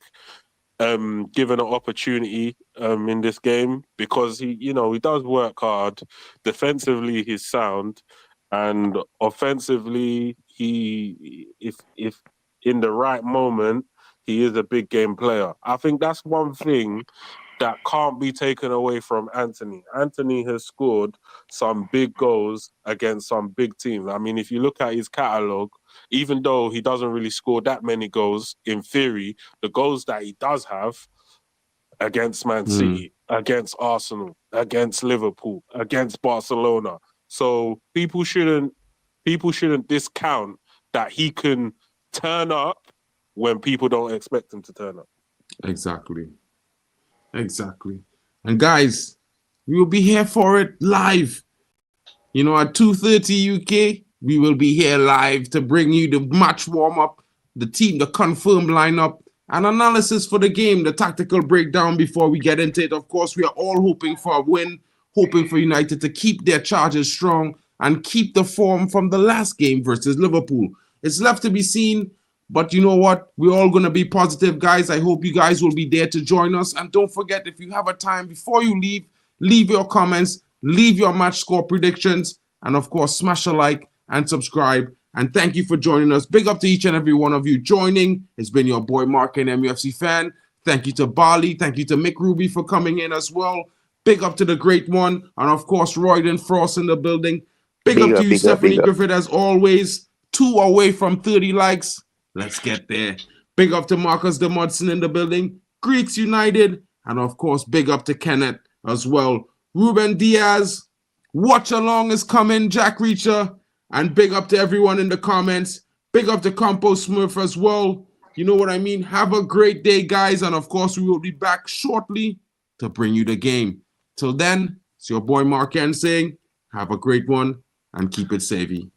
given an opportunity in this game, because he does work hard. Defensively, he's sound, and offensively, if in the right moment, he is a big game player. I think that's one thing that can't be taken away from Anthony. Anthony has scored some big goals against some big teams. I mean, if you look at his catalogue, even though he doesn't really score that many goals, in theory, the goals that he does have against Man City, against Arsenal, against Liverpool, against Barcelona. So people shouldn't discount that he can turn up when people don't expect him to turn up. Exactly. And guys, we will be here for it live. At 2:30 UK, we will be here live to bring you the match warm-up, the confirmed lineup, and analysis for the game, the tactical breakdown before we get into it. Of course, we are all hoping for a win, hoping for United to keep their charges strong and keep the form from the last game versus Liverpool. It's left to be seen. But you know what? We're all going to be positive, guys. I hope you guys will be there to join us. And don't forget, if you have a time before you leave your comments, leave your match score predictions, and of course, smash a like and subscribe. And thank you for joining us. Big up to each and every one of you joining. It's been your boy, Mark, and MUFC fan. Thank you to Bali. Thank you to Mick Ruby for coming in as well. Big up to the great one. And of course, Royden Frost in the building. Big up to you, Stephanie Griffith, as always. 2 away from 30 likes. Let's get there. Big up to Marcus de Mudson in the building. Greeks United. And of course, big up to Kenneth as well. Ruben Diaz. Watch Along is coming. Jack Reacher. And big up to everyone in the comments. Big up to Compo Smurf as well. You know what I mean? Have a great day, guys. And of course, we will be back shortly to bring you the game. Till then, it's your boy Mark N saying, have a great one and keep it savvy.